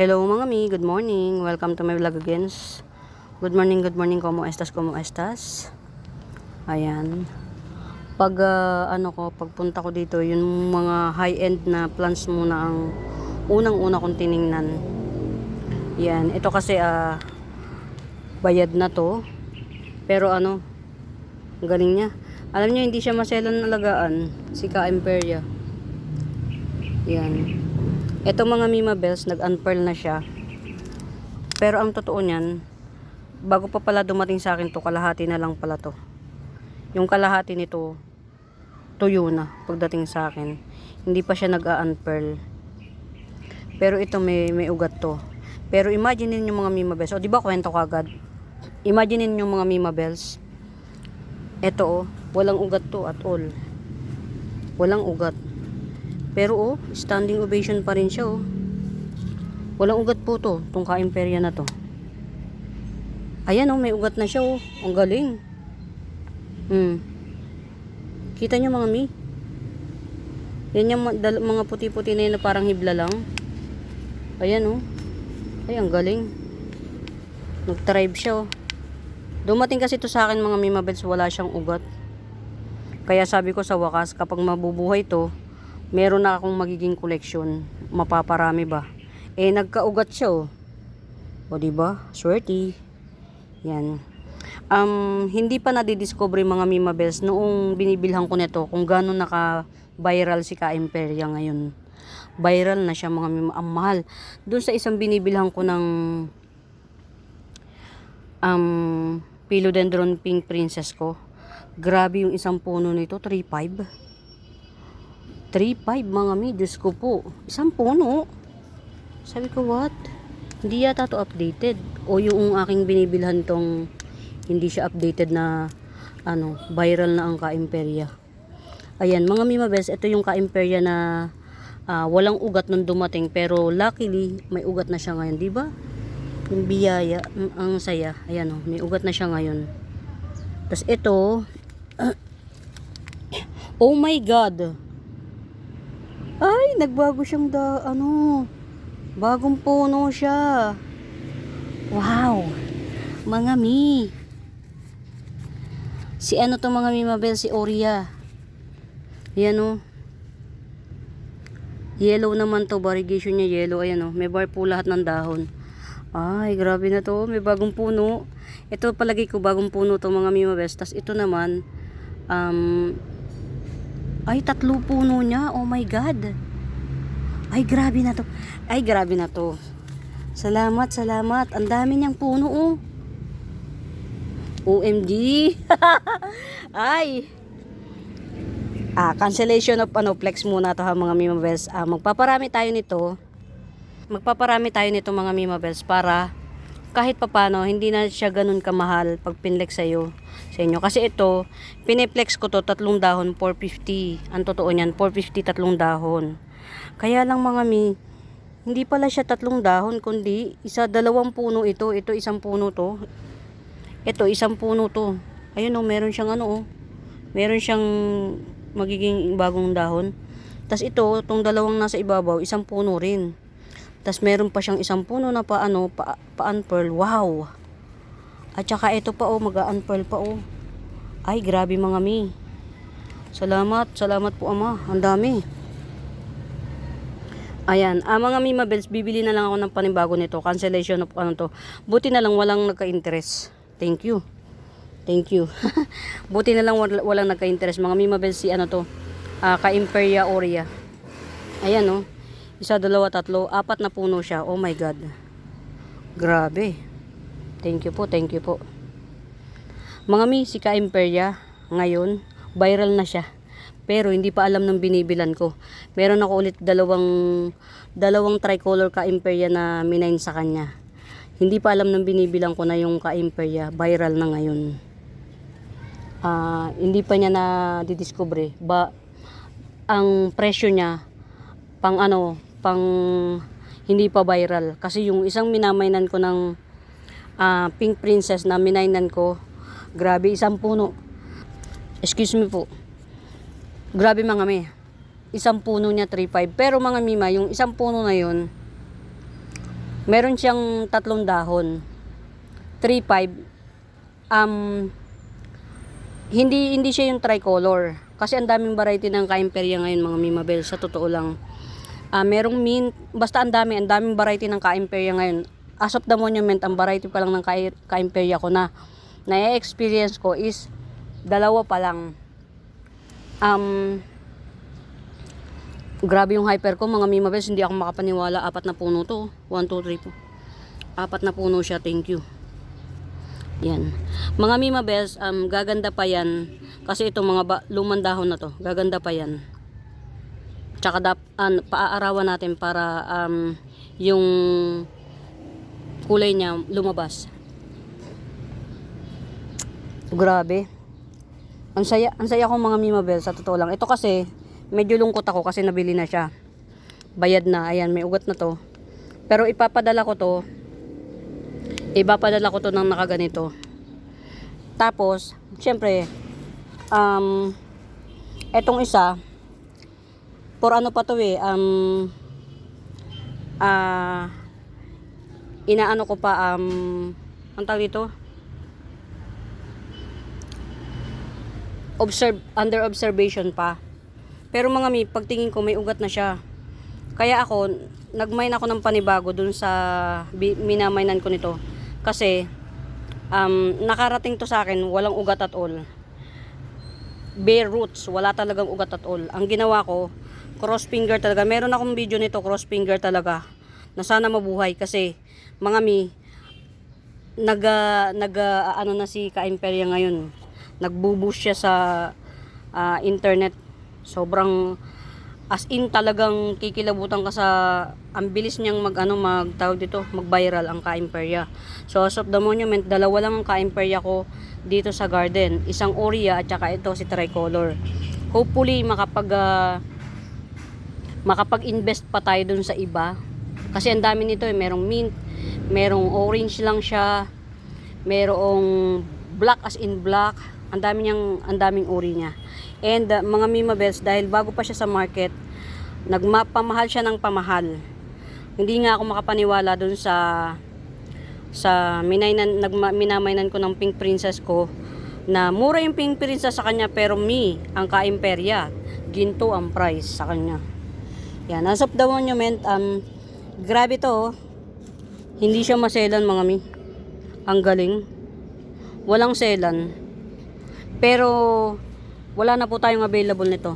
Hello mga mi, good morning. Welcome to my vlog again. Good morning, como estas? Ayan. Pagpunta ko dito, yung mga high-end na plants muna ang unang-una kong tiningnan. Yan, ito kasi bayad na to. Pero ang galing niya. Alam niyo, hindi siya maselan alagaan. Si Ka Imperia. Yan. Ito mga Mima Bells, nag-unpearl na siya. Pero ang totoo niyan, bago pa pala dumating sa akin to, kalahati na lang pala to. Yung kalahati nito, tuyo na pagdating sa akin. Hindi pa siya nag-unpearl. Pero ito may ugat to. Pero imagine niyo mga Mima Bells. O di ba kwento kagad? Imagine niyo mga Mima Bells. Ito walang ugat to at all. Walang ugat. Pero standing ovation pa rin siya Walang ugat po to, tong Ka Imperia na to. Ayan may ugat na siya Ang galing. Kita nyo mga mi? Yan yung mga puti-puti na yun na parang hibla lang. Ayan Ay, ang galing. Nag-thrive siya Dumating kasi to sa akin mga Mima Bells, wala siyang ugat. Kaya sabi ko sa wakas, kapag mabubuhay to, meron na akong magiging koleksyon. Mapaparami ba? Nagkaugat siya O diba? Swerte. Yan. Hindi pa nadidiscover mga Mima Bells noong binibilhan ko nito kung gaano naka-viral si Ka Imperia ngayon. Viral na siya mga Mima. Ang mahal. Doon sa isang binibilhan ko ng Philodendron Pink Princess ko. Grabe yung isang puno nito, 3.5. 3.5 mga mi, Diyos ko po. Isang puno. Sabi ko, what? Hindi yata to updated. O yung aking binibilhan tong hindi siya updated na viral na ang Ka Imperia. Ayan, mga Mima Bells, ito yung Ka Imperia na walang ugat nung dumating. Pero luckily, may ugat na siya ngayon, di ba? Yung biyaya, ang saya. Ayan may ugat na siya ngayon. Tapos ito, oh my God! Ay, nagbago siyang bagong puno siya. Wow! Mga mi. Si to mga Mima Bells, si Oria. Yan Yellow naman to, variegation niya yellow. Ayan may bar po lahat ng dahon. Ay, grabe na to. May bagong puno. Ito palagi ko bagong puno to mga Mima Bells. Tas ito naman, ay, 3 puno niya. Oh my God. Ay, grabe na to. Ay, grabe na to. Salamat. Ang dami niyang puno OMG. Ay. Cancellation of flex muna to mga Mima Bells. Magpaparami tayo nito mga Mima Bells para kahit papano hindi na siya ganun kamahal pag pinlex sa inyo. Kasi ito, piniplex ko to 3 dahon, 450. Ang totoo niyan, 450 3 dahon. Kaya lang mga mi, hindi pala siya 3 dahon, kundi 2 puno ito. Ito 1 puno to. Ito 1 puno to. Ayun meron siyang meron siyang magiging bagong dahon. Tas ito, tong dalawang nasa ibabaw, 1 puno rin. Tas meron pa siyang 1 puno na pa-unpearl. Wow! At saka ito pa mag-unpearl pa Ay, grabe mga mi. Salamat po ama. Ang dami. Ayan, mga Mima Bells, bibili na lang ako ng panibago nito. Cancellation of to. Buti na lang walang nagka-interest. Thank you. Buti na lang walang nagka-interest. Mga Mima Bells, si Ka Imperia Oria. Ayan 1, 2, 3, 4 na puno siya. Oh my God. Grabe. Thank you po. Mga mi, si Ka Imperia ngayon, viral na siya. Pero hindi pa alam ng binibilan ko. Meron ako ulit dalawang tricolor Ka Imperia na minain sa kanya. Hindi pa alam ng binibilan ko na yung Ka Imperia viral na ngayon. Hindi pa niya na didiscover ang presyo niya pang hindi pa viral. Kasi yung isang minamainan ko ng Pink Princess na minainan ko, grabe 1 puno. Excuse me po. Grabe mga mi. 1 puno niya 3.5. Pero mga Mima, yung 1 puno na yun, Meron siyang 3 dahon. 3.5. Hindi siya yung tricolor. Kasi ang daming variety ng Ka-Imperia ngayon mga Mimabel, sa totoo lang. Merong mint, basta ang daming variety ng Ka-Imperia ngayon. As of the monument, ang variety pa lang ng Ka-Imperia ko na na-experience ko is 2 pa lang. Grabe yung hyper ko mga Mimabels, hindi ako makapaniwala. 4 na puno to. 1, 2, 3 po. 4 na puno siya, thank you. Yan. Mga Mimabels, gaganda pa yan. Kasi itong mga lumang dahon na to, gaganda pa yan. Tsaka paaarawan natin para yung kulay niya lumabas. Grabe. Ang saya ko mga Mimabels, sa totoo lang. Ito kasi, medyo lungkot ako kasi nabili na siya. Bayad na, ayan, may ugat na to. Pero ipapadala ko to ng nakaganito. Tapos, syempre, etong isa, for ano pa to inaano ko pa, ang tawag dito? Under observation pa. Pero mga pagtingin ko may ugat na siya. Kaya ako, nagmine ako ng panibago dun sa minamainan ko nito. Kasi, nakarating to sa akin, walang ugat at all. Bare roots, wala talagang ugat at all. Ang ginawa ko, cross finger talaga. Meron akong video nito, cross finger talaga. Na sana mabuhay kasi, mga ano na si Ka-Imperia ngayon. Nagbubush siya sa internet. Sobrang as in talagang kikilabutan ka sa ang bilis niyang mag-viral ang Ka-Imperia. So as of the monument, 2 lang ang Ka-Imperia ko dito sa garden. Isang Aurea at saka ito si Tricolor. Hopefully makapag-invest pa tayo dun sa iba. Kasi ang dami nito merong mint, merong orange lang siya, merong black as in black. Ang daming uri niya. And mga Mimabels, dahil bago pa siya sa market, nagpamahal siya ng pamahal. Hindi nga ako makapaniwala dun sa minamainan ko ng Pink Princess ko na mura yung Pink Princess sa kanya, pero ang Ka-Imperia, ginto ang price sa kanya. Yan, as of the monument, grabe to, hindi siya maselan mga ang galing, walang selan. Pero wala na po tayong available nito.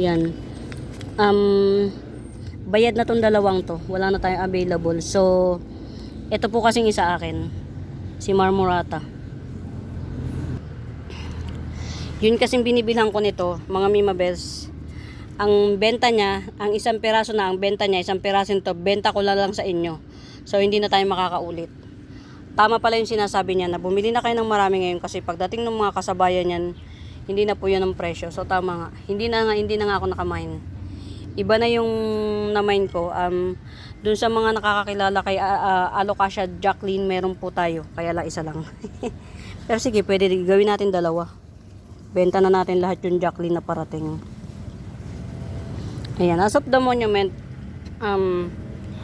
Yan. Bayad na tong 2 to. Wala na tayong available. So, ito po kasing isa akin. Si Marmorata. Yun kasing binibilhan ko nito, mga Mimabels. Ang benta niya, ang isang piraso isang piraso nito, benta ko lang sa inyo. So, hindi na tayo makakaulit. Tama pala yung sinasabi niya na bumili na kayo ng marami ngayon kasi pagdating ng mga kasabayan niyan, hindi na po yan ang presyo. So tama nga. Hindi na nga ako nakamine. Iba na yung na-mine ko. Dun sa mga nakakakilala kay Alocasia Jacqueline, meron po tayo. Kaya lang isa lang. Pero sige, pwede gawin natin 2. Benta na natin lahat yung Jacqueline na parating. Ayan, as of the monument,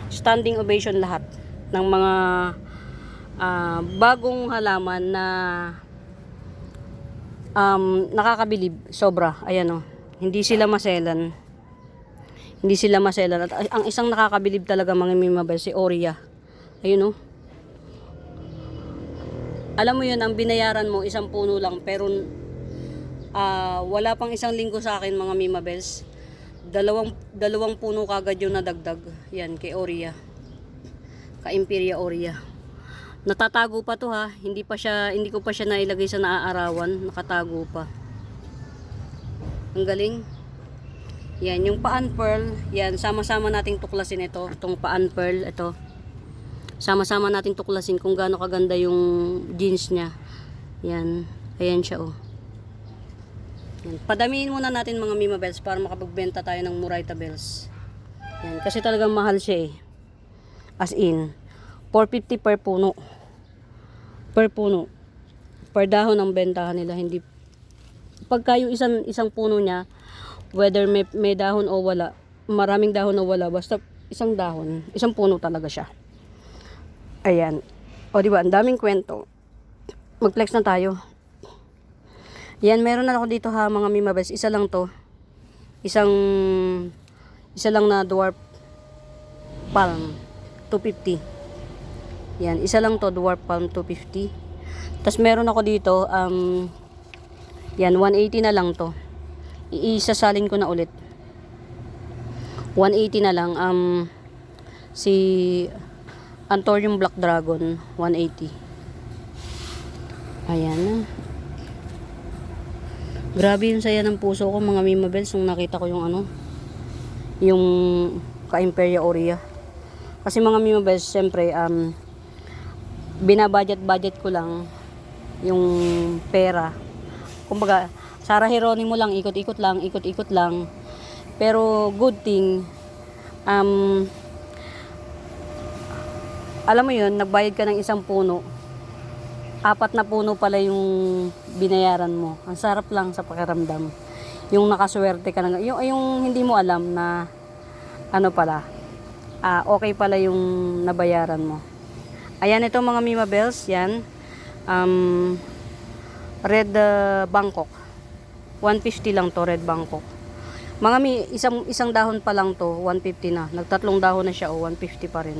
standing ovation lahat ng mga bagong halaman na nakakabilib sobra. Ayan hindi sila maselan. At ang isang nakakabilib talaga mga Mimabels, si Aurea. Ayun alam mo yun, ang binayaran mo isang puno lang, pero wala pang isang linggo sa akin mga Mimabels, dalawang puno kagad yung nadagdag. Yan kay Aurea, Ka-Imperia Aurea. Natatago pa to hindi ko pa siya nailagay sa naaarawan, nakatago pa. Ang galing. Yan, yung paan pearl, yan, sama-sama nating tuklasin ito, itong paan pearl, ito. Sama-sama nating tuklasin kung gaano kaganda yung jeans niya. Yan, ayan siya Yan. Padamihin muna natin mga Mimabels para makapagbenta tayo ng Murayta bells. Yan, kasi talagang mahal siya As in, 450 per puno. Per dahon ang bentahan nila. Hindi pagka yung isang puno niya, whether may dahon o wala, maraming dahon o wala, basta isang puno talaga siya. Ayan. O diba, ang daming kwento. Mag-flex na tayo. Yan, meron na ako dito ha, mga Mimabels. Isa lang to. Isa lang na dwarf palm. 250. Yan, isa lang to, dwarf palm 250. Tapos meron ako dito, yan, 180 na lang to. Iisasalin ko na ulit. 180 na lang. Si Anthurium Black Dragon, 180. Ayan. Grabe yung saya ng puso ko, mga Mimabels, nung nakita ko yung yung ka-Imperia Aurea. Kasi mga Mimabels, syempre, binabudget ko lang yung pera. Kumbaga, Sarah Geronimo lang, ikot-ikot lang. Pero good thing, alam mo yun, nagbayad ka ng isang puno, 4 na puno pala yung binayaran mo. Ang sarap lang sa pakiramdam. Yung nakaswerte ka na, yung hindi mo alam na okay pala yung nabayaran mo. Ayan, ito mga Mimabels, yan. Red Bangkok. 150 lang to, Red Bangkok. Mga isang dahon pa lang to, 150 na. Nagtatlong dahon na siya, 150 pa rin.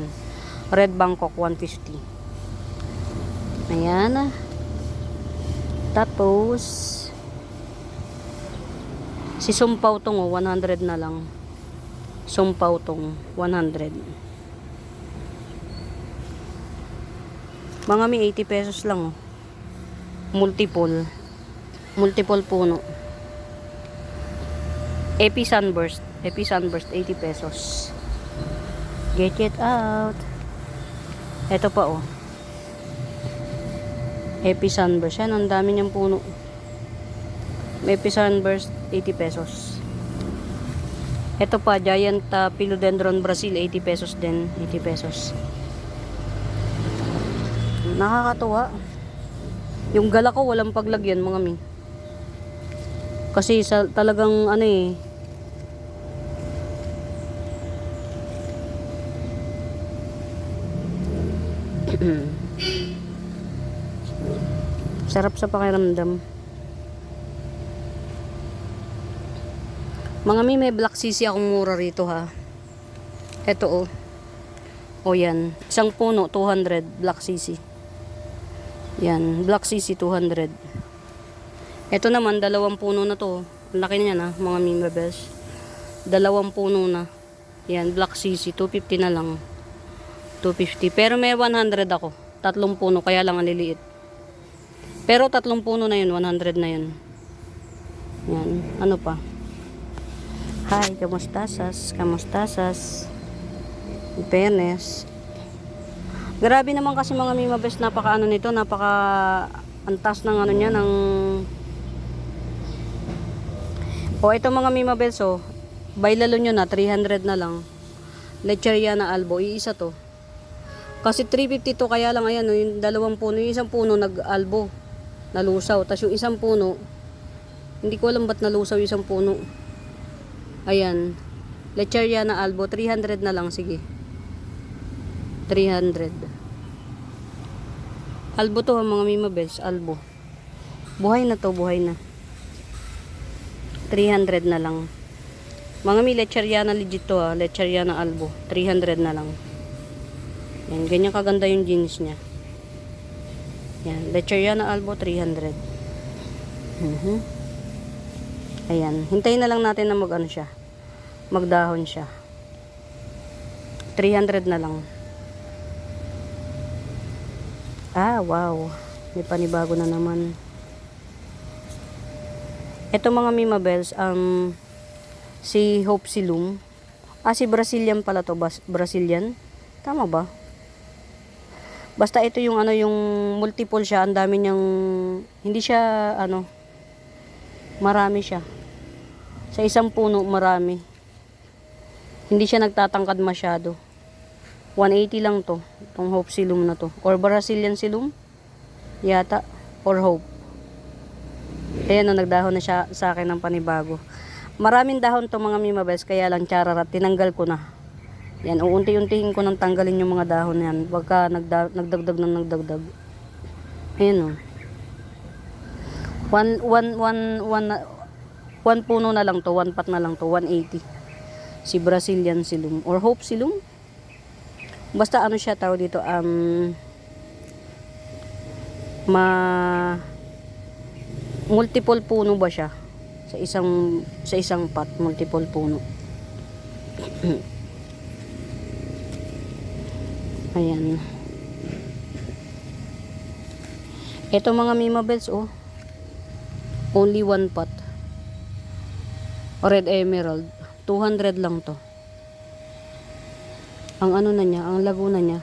Red Bangkok, 150. Ayan. Tapos, si Sumpaw tong 100 na lang. Sumpaw tong 100. Mga may 80 pesos lang. Multiple puno. Epi Sunburst 80 pesos. Get it out. Ito pa Epi Sunburst. Yan, ang dami niyang puno. Epi Sunburst, 80 pesos. Ito pa, Giant Philodendron Brazil, 80 pesos din. 80 pesos. Nakakatuwa. Yung gala ko, walang paglagyan, mga mi. Kasi talagang, sarap sa pakiramdam. Mga may black sisi akong mura rito ha. Ito yan. Isang puno, 200 black sisi. Yan, black sisi 200. Ito naman, 2 puno na to. Laki niya na, mga Mimabels. 2 puno na. Yan, black sisi, 250 na lang. 250. Pero may 100 ako. 3 puno, kaya lang ang liliit. Pero 3 puno na yun, 100 na yun. Yan, ano pa? Hi, kamustasas? In fairness. Grabe naman kasi mga Mimabels, nito, antas ng niya, ng... ito mga Mimabels, bailalo nyo na, 300 na lang. Lecheriana albo, iisa to. Kasi 350 to, kaya lang, ayan, yung 2 puno, yung isang puno nag-albo. Nalusaw. Tapos yung isang puno, hindi ko alam ba't nalusaw yung isang puno. Ayan. Lecheriana albo, 300 na lang, sige. 300. Albo to, mga Mimabels, albo. Buhay na to, buhay na. 300 na lang. Mga Lecheriana legit to Lecheriana albo, 300 na lang. Yan, ganyan kaganda yung jeans niya. Yan, Lecheriana albo 300. Ayan, hintayin na lang natin na magdahon siya. 300 na lang. Wow. May panibago na naman. Ito mga Mimabels, si Hope Silum. Si Brazilian pala to, Brazilian. Tama ba? Basta ito yung yung multiple siya, ang dami niyang, hindi siya marami siya. Sa isang puno marami. Hindi siya nagtatangkad masyado. 180 lang to, itong Hope Silum na to. Or Brazilian Silum yata, or Hope. Ayan, nagdahon na siya sa akin ng panibago. Maraming dahon to mga Mimabels, kaya lang chararat, tinanggal ko na. Yan, uunti-untihin ko nang tanggalin yung mga dahon na yan. Pagka nagdagdag ng nagdagdag. Ayan o. One puno na lang to, one pot na lang to, 180. Si Brazilian Silum or Hope Silum. Basta ano siya tawag dito, multiple puno ba siya? Sa isang pot, multiple puno. Ayan. Ito mga Mimabels, oh. Only one pot. Red Emerald. 200 lang to. Ang ano na niya, ang laguna niya.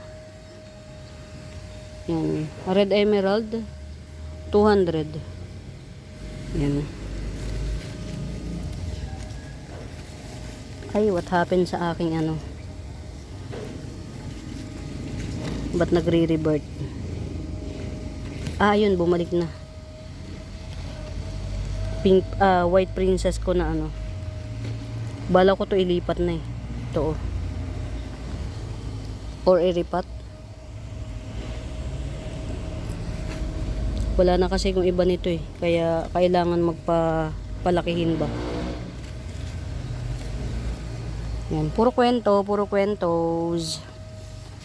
Yan. Red Emerald. 200. Yan. Ay, what happened sa aking ano? Ba't nagre-revert? Ayun, bumalik na. Pink, white princess ko na ano. Bala ko to ilipat na eh. Ito oh. Or iripat. Wala na kasi kung iba nito eh. Kaya kailangan magpalakihin ba. Yan, puro kwento, puro kwentos.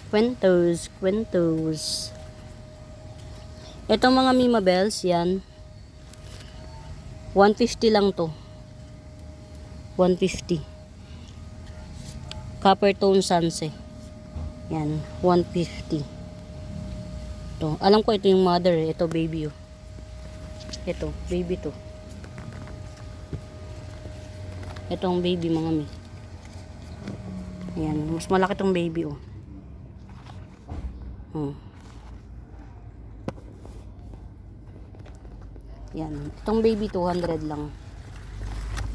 Kwentos. Itong mga Mimabels, yan. 150 lang to. 150. Copper tone sunset. Yan, 150. To. Alam ko ito yung mother, ito baby oh. Ito, baby to. Itong baby mga mi. Ayan, mas malaki tong baby oh. Yan, itong baby 200 lang.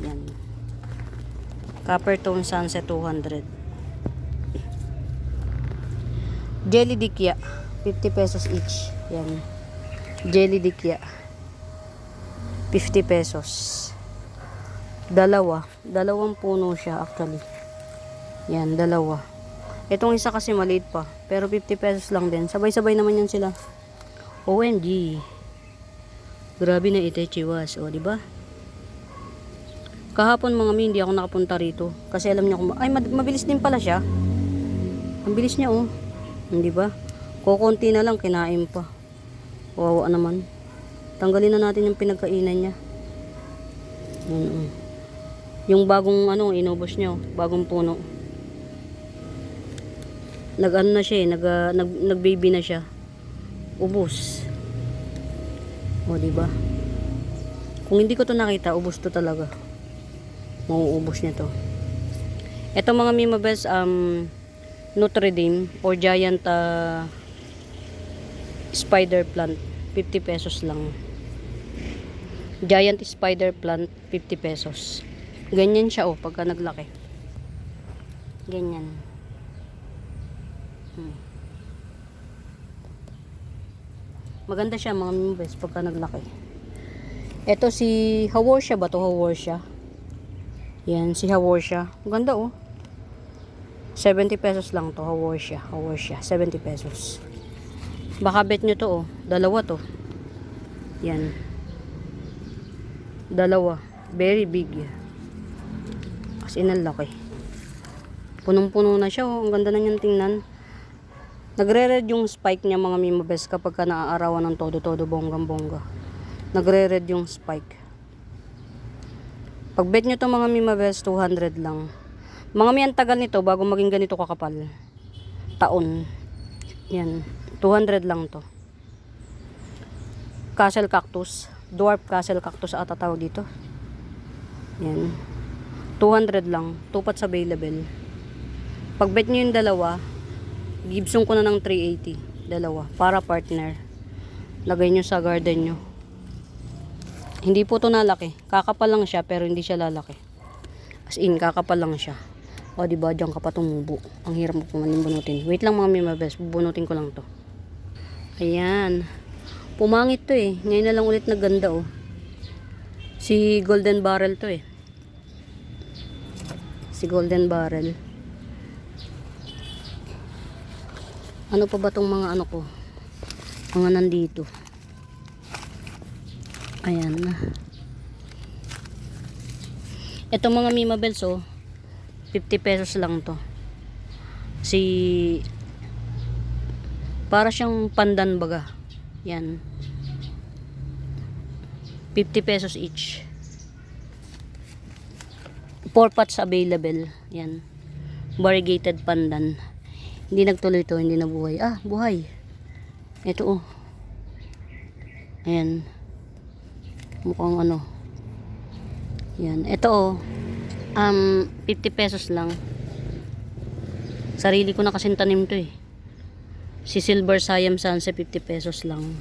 Yan. Copper tone sunset 200. Jelly dikya 50 pesos each. Yan. Jelly dikya 50 pesos. Dalawang puno siya actually. Yan, dalawa. Itong isa kasi maliit pa, pero 50 pesos lang din. Sabay-sabay naman yan sila. OMG. Grabe na ite chiwas, o di ba? Kahapon mga mi, hindi ako nakapunta rito kasi alam niya kung ay mabilis din pala siya. Ang bilis niya oh. Hindi ba? Kukunti na lang kinain pa. Wawa naman. Tanggalin na natin yung pinagkainan niya. Yung bagong ano, inubos niya, oh, bagong puno. Nag-ano na siya, nag-baby na siya. Ubos. O, di ba? Kung hindi ko to nakita, ubos to talaga. Mauubos niya to. Ito mga Mimabels, Nutridim or Giant Spider Plant, 50 pesos lang. Giant Spider Plant, 50 pesos. Ganyan siya oh, pagka naglaki. Ganyan. Maganda siya mga Mimabels pagka naglaki. Ito si Haworthia ba to? Haworthia. Yan, si Haworthia. Maganda oh. 70 pesos lang to, Haworthia. 70 pesos. Baka bet nyo to oh. Dalawa to. Yan. Dalawa. Very big. As in ang laki. Punong-puno na siya oh. Ang ganda na niyang tingnan. Nagre-red yung spike niya mga Mimabels kapag ka naaarawan ng todo-todo bonggang-bongga. Nagre-red yung spike. Pag bet nyo to mga Mimabels, 200 lang. Mga miyan tagal nito bago maging ganito kakapal. Taon. Yan. 200 lang to. Castle cactus. Dwarf castle cactus ata tawag dito. Yan. 200 lang. 2 pots available. Pag bet nyo yung dalawa, Gibson ko na ng 380. Dalawa. Para partner. Lagay nyo sa garden nyo. Hindi po to nalaki. Kakapal lang siya pero hindi siya lalaki. As in, kakapal lang siya. O diba, diyan ka pa tumubo. Ang hirap mo bunutin. Wait lang mga Mimabels. Bubunutin ko lang to. Ayan. Pumangit to eh. Ngayon na lang ulit naganda oh. Si Golden Barrel to eh. Si Golden Barrel. Ano pa ba tong mga ano ko? Mga nandito. Ayan. Itong mga Mima Bells, oh, 50 pesos lang to. Para siyang pandan baga. Yan. 50 pesos each. 4 pots available. Yan. Variegated pandan. Hindi nagtuloy to, hindi nabuhay. Ah, buhay. Ito, oh. Ayan. Mukhang ano. Yan. Ito, oh. 50 pesos lang. Sarili ko na kasing tanim to, eh. Si Silver Siam Sunset, 50 pesos lang.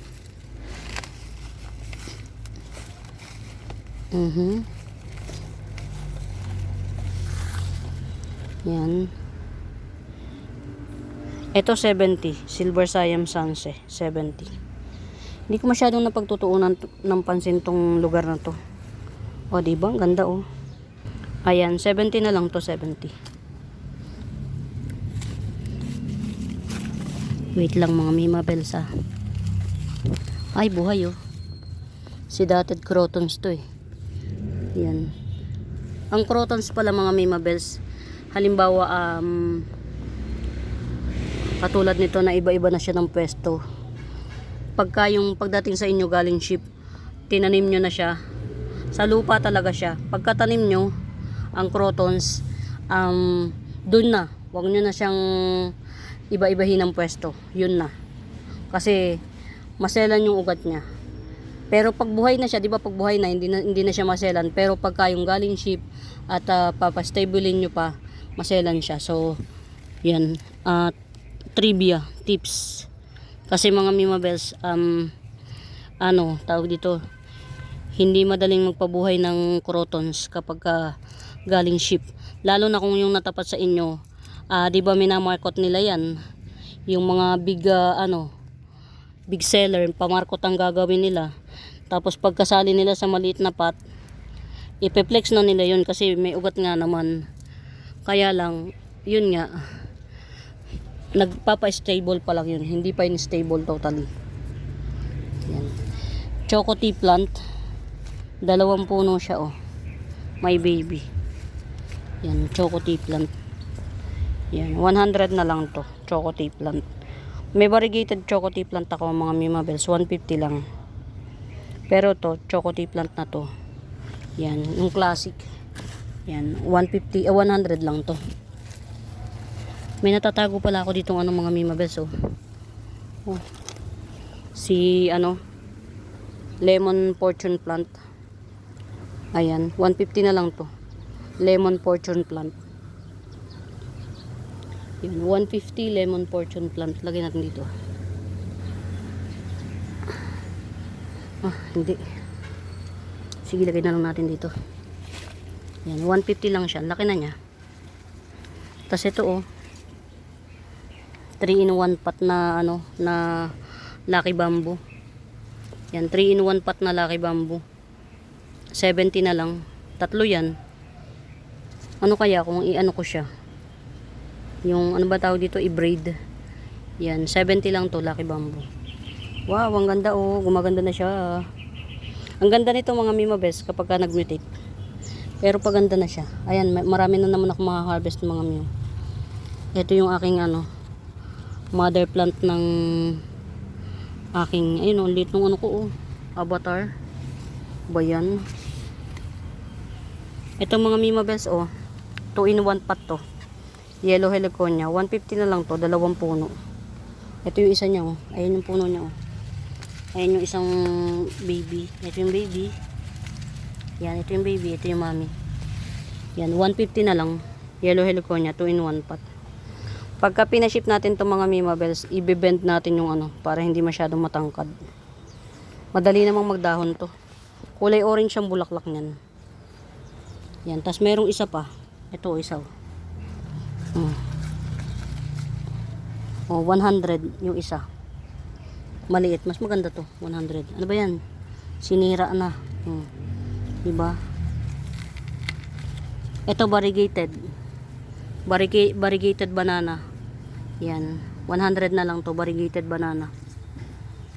Yan. Ito 70. Silver Siam Sunset, 70. Hindi ko masyadong napagtutuunan ng pansin tong lugar na to. O, diba? Ang ganda, oh. Ayan, 70 na lang to, 70. Wait lang mga Mima Bells, ah. Ay, buhay, oh. Sedated crotons to, eh. Yan. Ang crotons pala mga Mima Bells, halimbawa, katulad nito na iba-iba na siya ng pwesto. Pagka yung pagdating sa inyo galing ship, tinanim nyo na siya. Sa lupa talaga siya. Pagkatanim nyo, ang crotons, dun na. Huwag nyo na siyang iba-ibahin ng pwesto. Yun na. Kasi, maselan yung ugat niya. Pero pag buhay na siya, di ba pag buhay na, hindi na siya maselan. Pero pagka yung galing ship at papastablein nyo pa, maselan siya. So, yan. Trivia, tips. Kasi mga Mima Bells, tawag dito, hindi madaling magpabuhay ng crotons kapag galing ship. Lalo na kung yung natapat sa inyo, di ba minamarkot nila yan? Yung mga big seller, pamarkot ang gagawin nila. Tapos pagkasali nila sa maliit na pot, ipeplex na nila yun kasi may ugat nga naman. Kaya lang, yun nga, nagpapa-stable pa lang yun. Hindi pa yun stable totally. Yan. Choco tea plant. 2 puno siya, oh. My baby. Yan, choco tea plant. Yan, 100 na lang to. Choco tea plant. May variegated choco tea plant ako mga Mima Bells. 150 lang. Pero to, choco tea plant na to. Yan, yung classic. Yan, 150, 100 lang to. May natatago pala ako dito mga Mima Bells, oh. Oh. Lemon fortune plant. Ayan, 150 na lang to. Lemon fortune plant. Yun, 150 lemon fortune plant. Lagyan natin dito. Hindi. Sige, lagay na lang natin dito. Yan, 150 lang siya. Laki na niya. Tapos ito, oh. 3-in-1 pot na na Lucky Bamboo. Yan, 3-in-1 pot na Lucky Bamboo. 70 na lang. 3 yan. Ano kaya kung i-ano ko siya? Yung ano ba tawag dito, i-braid. Yan, 70 lang to, Lucky Bamboo. Wow, ang ganda, oh. Gumaganda na siya. Ang ganda nito mga Mima Bells kapag nag-mutate. Pero paganda na siya. Ayan, marami na naman ako harvest mga Mima. Ito yung aking mother plant ng aking, ayun, ang liit ng ko, oh. Avatar. Bayan. Ito mga Mima Bells, oh. 2-in-1 pot to. Yellow heliconia. 150 na lang to. 2 puno. Ito yung isa niya, oh. Ayan yung puno niya, oh. Ayan yung isang baby. Ito yung baby. Yan, ito yung baby. Ito yung mommy. Yan, 150 na lang. Yellow heliconia. 2-in-1 pot. Pagka pinaship natin itong mga Mima Bells, i-bend natin yung para hindi masyadong matangkad. Madali namang magdahon to. Kulay orange ang bulaklak niyan. Yan, tas merong isa pa. Ito, isa. Oh, 100 yung isa. Maliit, mas maganda to, 100. Ano ba yan? Sinira na. Diba? Ito variegated. Variegated banana. Yan. 100 na lang to, variegated banana.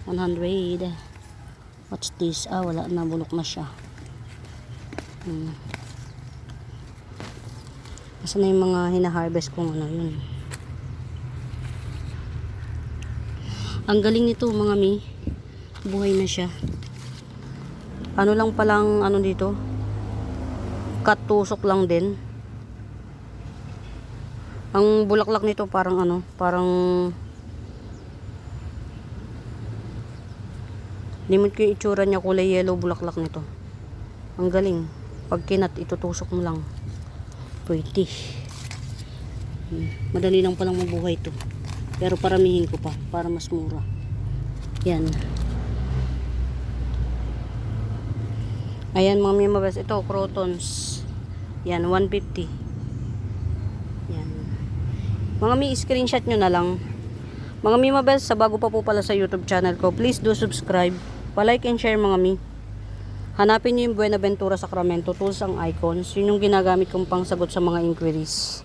100. What's this? Ah, wala na, bulok na siya. Asa na yung mga hina-harvest kong ano, yun. Ang galing nito mga mi. Buhay na siya. Ano lang palang ano dito? Katusok lang din. Ang bulaklak nito parang ano, parang limit ko yung itsura niya, kulay yellow bulaklak nito. Ang galing. Pag kinat, itutusok mo lang. Pwede. Madali lang palang mabuhay ito. Pero paramihin ko pa para mas mura. Yan. Ayan mga mimabas. Ito, crotons. Yan, 150. Yan. Mga mi, screenshot nyo na lang. Mga mimabas, sa bago pa po pala sa YouTube channel ko, please do subscribe. Pa-like and share mga mi. Hanapin nyo yung Buenaventura Sacramento Tools ang icons. Yun yung ginagamit kong pangsagot sa mga inquiries.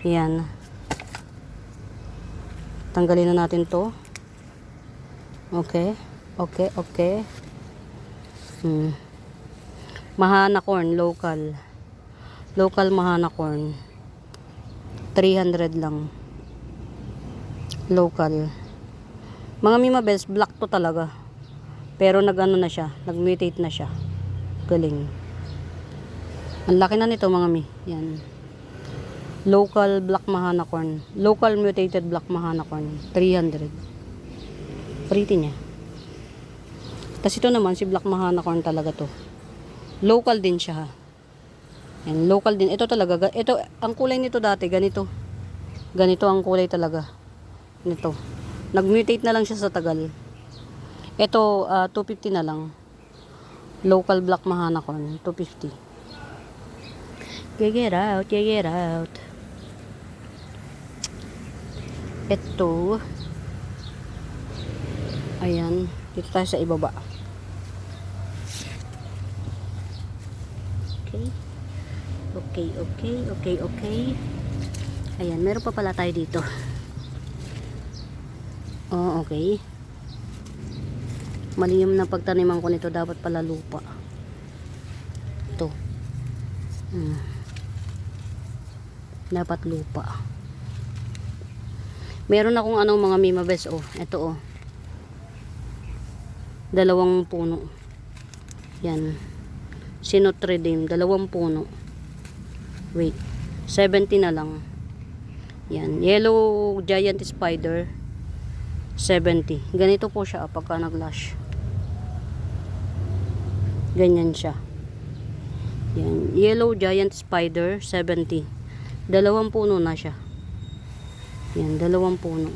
Yan. Tanggalin na natin to. Okay. Okay, okay. Mahana corn, local. Local mahana corn. 300 lang. Local. Mga mimabels, black to talaga. Pero nag-ano na siya, nag-mutate na siya. Galing. Ang laki na nito mga mi. Yan. Local black mahana corn. Local mutated black mahana corn. 300. Pretty niya. Tapos ito naman, si black mahana corn talaga to. Local din siya ha. Yan, local din. Ito talaga. Ito, ang kulay nito dati, ganito. Ganito ang kulay talaga. Nito. Nag-mutate na lang siya sa tagal. Ito, 250 na lang. Local black mahana corn, 250. Get out, get out. Ito. Ayan. Dito tayo sa ibaba. Okay. Okay, okay, okay, okay. Ayan, meron pa pala tayo dito. Oh, okay. Maliyom na pagtaniman ko nito, dapat pala lupa. Ito. Dapat lupa. Meron akong anong mga mimabes, oh. Ito, oh. 2 puno. Yan. Sinotredim, 2 puno. Wait. 70 na lang. Yan. Yellow giant spider. 70. Ganito po siya pagka nag-lash. Ganyan siya. Yan. Yellow giant spider, 70. 2 puno na siya. Yan, 2 puno.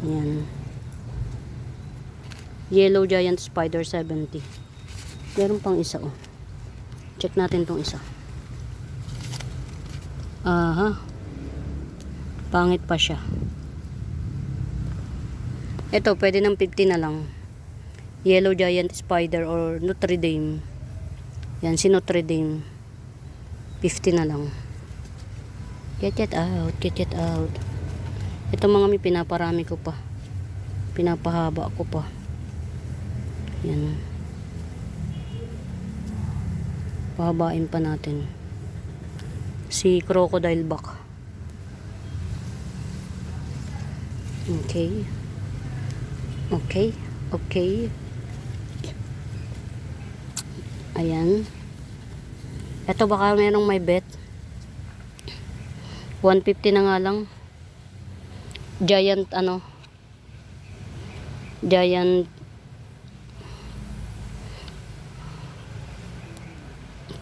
Yan. Yellow giant spider, 70. Meron pang isa, oh. Check natin tong isa. Aha. Pangit pa siya. Ito, pwede ng 50 na lang. Yellow giant spider or Notre Dame. Yan, si Notre Dame. 50 na lang. Get it out, get it out. Ito mga may pinaparami ko pa. Pinapahaba ko pa. Yan. Pahabain pa natin. Si crocodile back. Okay. Okay. Okay. Ayan. Ito baka merong may bet. 150 na nga lang. Giant ano. Giant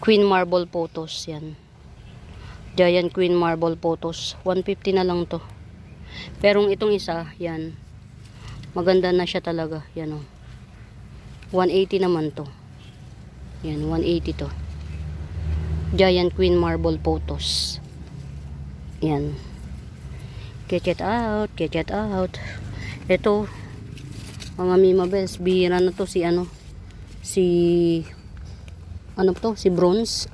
Queen Marble Photos. Yan. Giant Queen Marble Photos. 150 na lang to. Pero itong isa, yan. Maganda na siya talaga. Yan o. 180 naman to. Yan, 180 to. Giant Queen Marble Photos. Yan. Get it out, get it out. Ito, mga mimabels, bihira na to si ano. Ano to? Si bronze.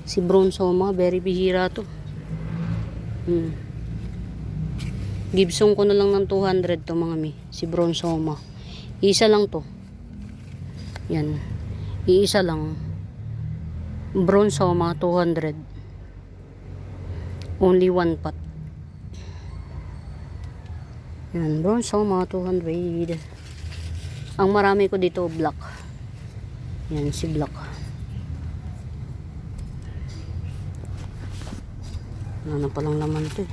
Si bronze homa, very bihira to. Hmm. Gibson ko na lang ng 200 to mga mi. Si Bronsoma. Isa lang to. Yan. Iisa lang. Bronsoma 200. Only one pot. Yan. Bronsoma 200. Ang marami ko dito black. Yan si black. Wala na palang laman to eh.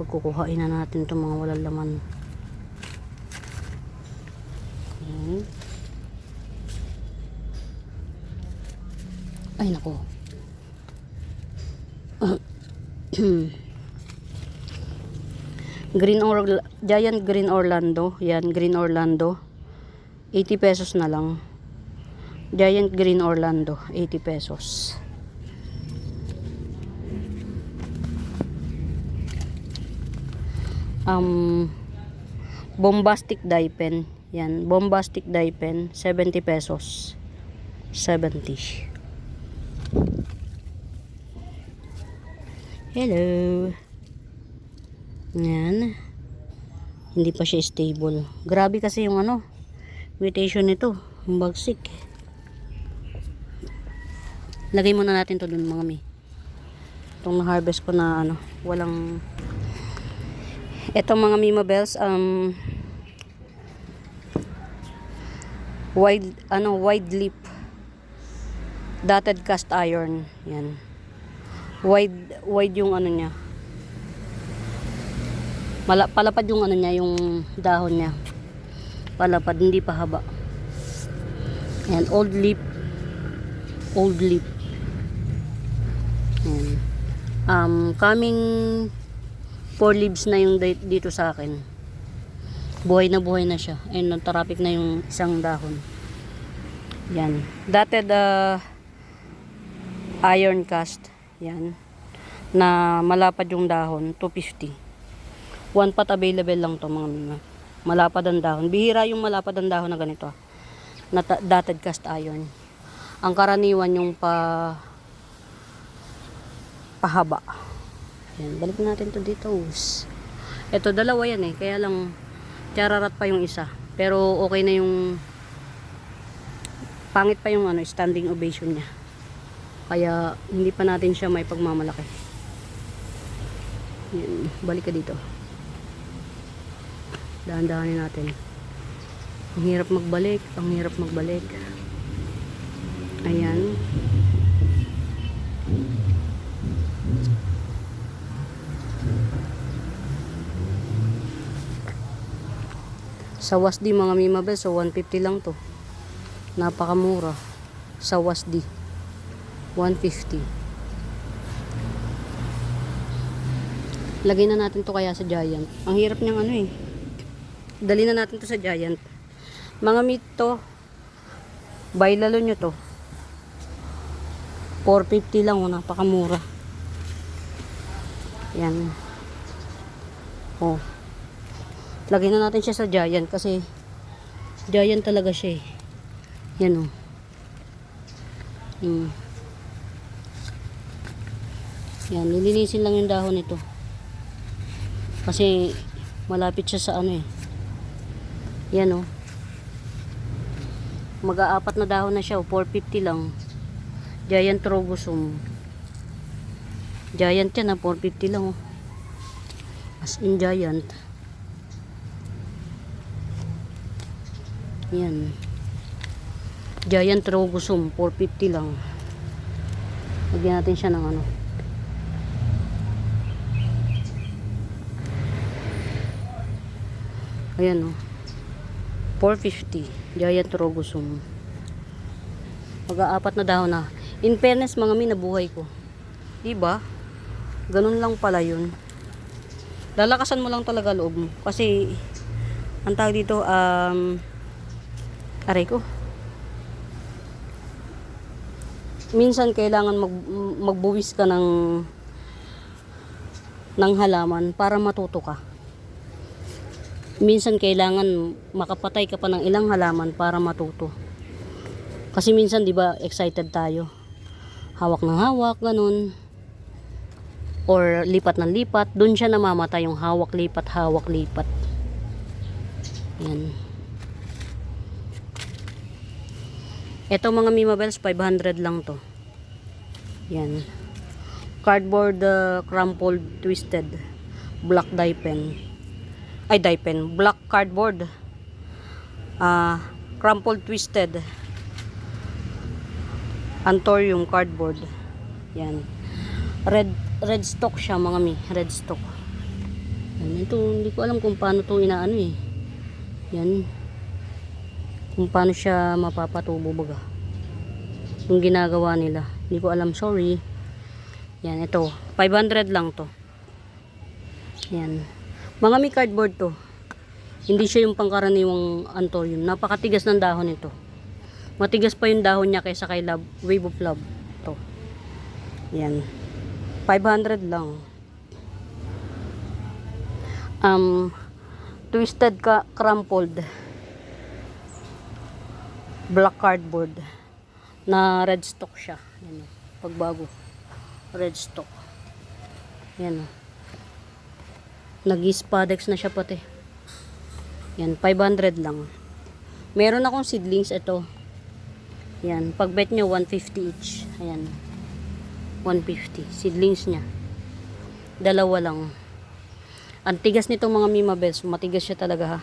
Pagkukuhain na natin itong mga walang laman. Okay. Ay nako. Giant Green Orlando. Yan, Green Orlando. 80 pesos na lang. Giant Green Orlando, 80 pesos. Bombastic dye pen. Yan, bombastic dye pen, 70 pesos. 70. Hello. Yan. Hindi pa siya stable. Grabe kasi yung ano, mutation nito. Yung bagsik. Lagay muna natin to dun mga mi. Itong na-harvest ko na ano, walang... Ito mga Mima Bells, wide lip dotted cast iron. Yan. Wide yung ano niya. Palapad yung ano niya, yung dahon niya. Palapad, hindi pa haba. Yan, old leaf. Yan. Coming 4 leaves na yung dito sa akin. Buhay na siya. Ayun, natarapik na yung isang dahon. Yan. Dotted iron cast. Yan. Na malapad yung dahon, 250. One pot available lang to mga mga. Malapad ang dahon. Bihira yung malapad ang dahon na ganito. Na dotted cast iron. Ang karaniwan yung pahaba. Yan, balik natin to dito. Ito dalawa yan eh. Kaya lang chararat pa yung isa. Pero okay na yung pangit pa yung ano, standing ovation niya. Kaya hindi pa natin siya may pagmamalaki. Yan, balik ka dito. Dahan-dahanin natin. Ang hirap magbalik. Ayan. Sa Wasdi mga Mima Bells, so 150 lang to. Napakamura. Sa Wasdi. 150. Lagay na natin to kaya sa Giant. Ang hirap niyang ano eh. Dali na natin to sa Giant. Mga meat to. Buy lalo nyo to. 450 lang oh, napakamura. Yan. Oh. Lagay na natin siya sa Giant kasi Giant talaga siya eh. Yan oh. Yan, nilinisin lang yung dahon nito. Kasi malapit siya sa ano eh. Yan oh. Mag-aapat na dahon na siya, 450 lang. Giant Rogosum. Giant yan, 450 lang oh. As in Giant. Yan. Giant Rogosum, 450 lang. Lagyan natin siya ng ano. Ayan oh. 450. Giant Rogosum. Mag-aapat na dahon na. In fairness, mga mi, nabuhay ko. Diba? Ganun lang pala yun. Lalakasan mo lang talaga loob mo. Kasi, ang tawag dito, aray ko. Minsan, kailangan magbuwis ka ng halaman para matuto ka. Minsan kailangan makapatay ka pa ng ilang halaman para matuto. Kasi minsan 'di ba excited tayo. Hawak ng hawak ganun. or lipat ng lipat, dun siya namamatay, yung hawak lipat, hawak lipat. Yan. Ito mga Mima Bells, 500 lang to. Yan. Cardboard crumpled twisted black die pen. Ay, die pen. Black cardboard. Crumpled twisted Antorium cardboard. Yan. Red stock siya mga mi. Red stock. Yan. Ito, hindi ko alam kung paano to inaano eh. Yan. Kung paano siya mapapatubo baga. Yung ginagawa nila. Hindi ko alam, sorry. Yan, ito. 500 lang to. Yan. Mga may cardboard to. Hindi siya yung pangkaraniwang Antorium. Napakatigas ng dahon ito. Matigas pa yung dahon niya kaysa kay Wave of Love. Ito. Yan. 500 lang. Twisted crumpled black cardboard na red stock siya. Yan, pagbago red stock. Yan, nag-spadex na siya pati. Yan, 500 lang. Meron akong seedlings ito. Yan, pagbet nyo 150 each. Ayan, 150 seedlings nya, dalawa lang. Ang tigas nito mga Mima Bells, matigas siya talaga ha.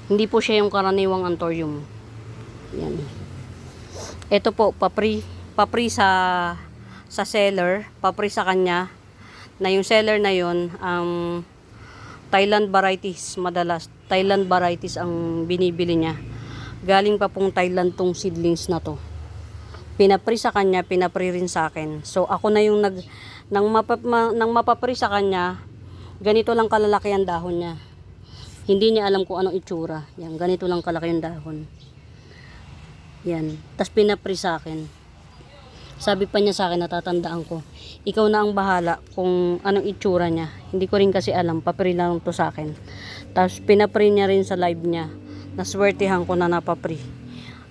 Hindi po siya yung karaniwang Antorium. Yan. Ito po, papri sa seller, papri sa kanya, na yung seller na yun, Thailand varieties, madalas Thailand varieties ang binibili niya. Galing pa pong Thailand tong seedlings na to. Pinapri sa kanya, pinapri rin sa akin. So ako na yung nang mapapri sa kanya, ganito lang kalalaki ang dahon niya. Hindi niya alam kung anong itsura. Yan, ganito lang kalaki yung dahon. Yan. Tapos pinapri sa akin. Sabi pa niya sa akin, natatandaan ko, ikaw na ang bahala kung anong itsura niya. Hindi ko rin kasi alam, papri lang to sa akin. Tapos pinapri niya rin sa live niya. Naswertihan ko na napapri.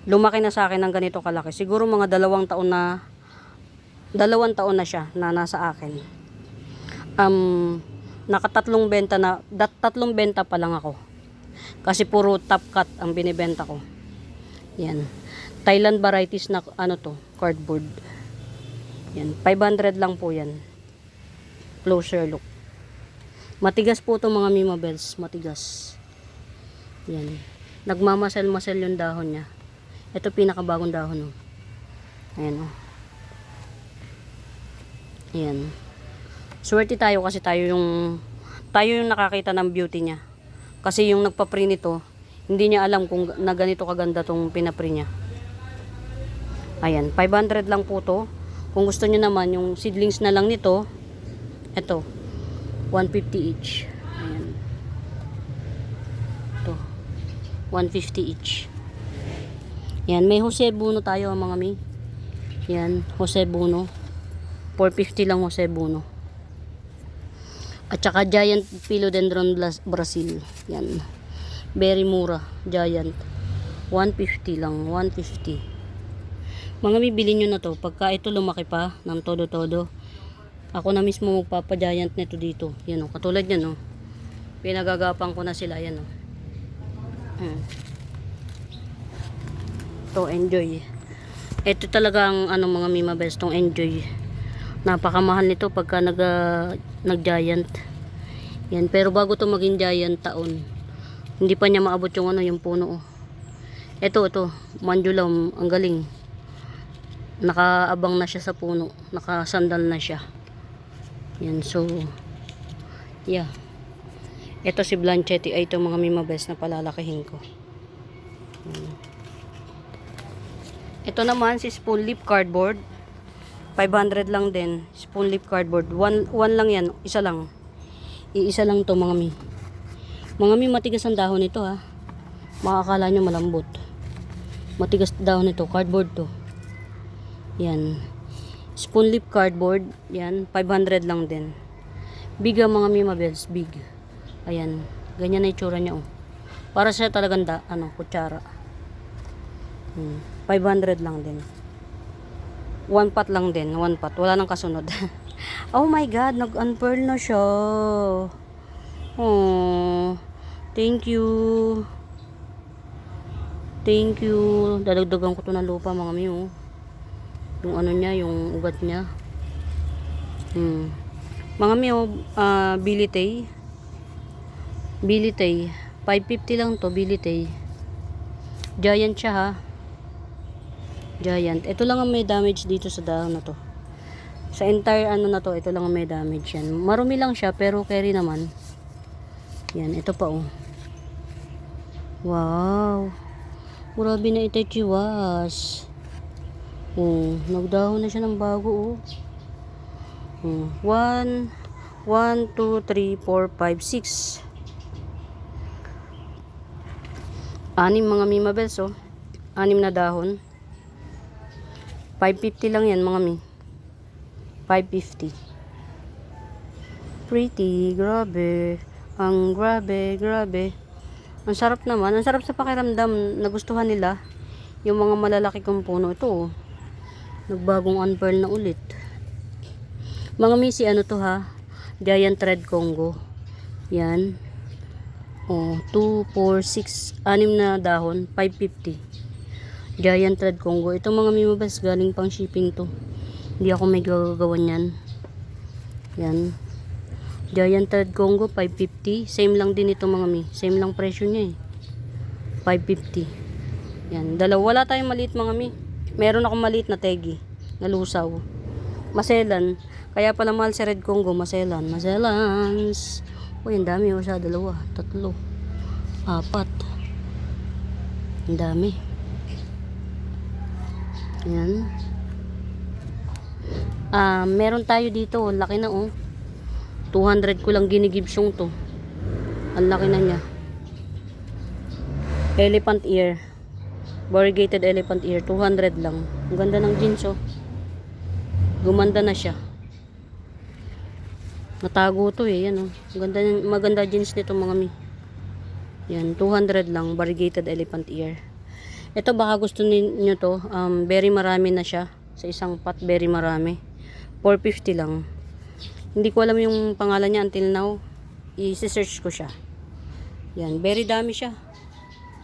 Lumaki na sa akin ng ganito kalaki. Siguro mga 2 taon na siya na nasa akin. Nakatatlong benta na, tatlong benta pa lang ako. Kasi puro top cut ang binibenta ko. Yan. Thailand varieties na ano to, cardboard. Yan, 500 lang po yan. Closer look. Matigas po to mga Mima Bells, matigas. Yan. Nagmamasel-masel yung dahon niya. Ito pinakabagong dahon oh. Ayan oh. Ayan. Swerte tayo kasi tayo yung nakakita ng beauty niya. Kasi yung nagpa-print nito, hindi niya alam kung na ganito kaganda tong pinaprint niya. Ayan, 500 lang po to. Kung gusto niyo naman yung seedlings na lang nito, ito, 150 each. Ayan. Ito, 150 each. Ayan, may Jose Buno tayo mga mi. Ayan, Jose Buno. 450 lang Jose Buno. At saka Giant Philodendron Brazil. Yan. Very mura. Giant. 150 lang. 150. Mga bibili nyo na to. Pagka ito lumaki pa ng todo-todo. Ako na mismo magpapa-giant nito dito. Yan o. Katulad yan o. Pinagagapan ko na sila. Yan o. To enjoy. Ito talaga ang ano mga Mima Bells. Tong enjoy. Napakamahal nito pagka nag-giant. Yan, pero bago to maging giant taon. Hindi pa niya maabot yung ano, yung puno. Ito, mandulam, ang galing. Nakaabang na siya sa puno, nakasandal na siya. Yan, so yeah. Ito si Blanchetti ay itong mga Mima Bells na palalakihin ko. Yan. Ito naman si spoon lip cardboard. 500 lang din. Spoon lip cardboard. One lang yan. Isa lang. Iisa lang to mga mi. Mga mi, matigas ang dahon nito ha. Makakala nyo malambot. Matigas dahon nito. Cardboard to. Yan. Spoon lip cardboard. Yan. 500 lang din. Big ang mga Mima Bells. Big. Ayan. Ganyan na itsura niya oh. Para siya talagang kutsara. 500 lang din. One pot lang din. One pot. Wala nang kasunod. Oh my God. Nag-unpearl na siya. Oh. Thank you. Thank you. Dadagdagan ko to ng lupa mga mi, oh. Yung ano niya, yung ugat niya. Mga mi, oh, Bilitay. Bilitay. 550 lang to, Bilitay. Giant siya, ha. Giant. Ito lang ang may damage dito sa dahon na to. Sa entire ano na to, ito lang ang may damage yan. Marumi lang siya, pero carry naman. Yan, ito pa, oh. Wow. Grabe na itachiwas. Oh, nagdahon na siya ng bago, oh. 1, 2, 3, 4, 5, 6. 6 mga mimabels, oh. 6 na dahon. 550 lang yan mga mi. 550. Pretty, grabe. Ang grabe. Ang sarap naman. Ang sarap sa pakiramdam. Nagustuhan nila yung mga malalaki kong puno. Ito, oh. Nagbagong unpearl na ulit. Mga misi, ano to, ha? Giant Red Congo. Yan. Oh, 2, 4, 6, 6 na dahon. 550. Giant Red Congo. Ito mga mimabas, galing pang shipping to. Hindi ako may gagawan yan. Yan. Giant Red Congo, 550. Same lang din ito mga mi. Same lang presyo niya, eh. 550. Yan. Dalawa. Wala tayong maliit mga mi. Meron akong maliit na tegi. Na lusaw. Maselan. Kaya pala mahal si Red Congo. Maselan. Maselans. Uy, ang dami, oh. Sa 2, 3, 4. Ang dami. Yan. Meron tayo dito. Laki na, oh. 200 ko lang ginigibs yung to. Ang laki na niya. Elephant ear. Variegated elephant ear. 200 lang. Ang ganda ng jeans, oh. Gumanda na siya. Natago to, eh. Yan, oh. Maganda jeans nito mga mi. Yan. 200 lang. Variegated elephant ear. Ito baka gusto niyo to. Very marami na siya. Sa isang pot, very marami. 450 lang. Hindi ko alam yung pangalan niya until now. I-search ko siya. Yan. Very dami siya.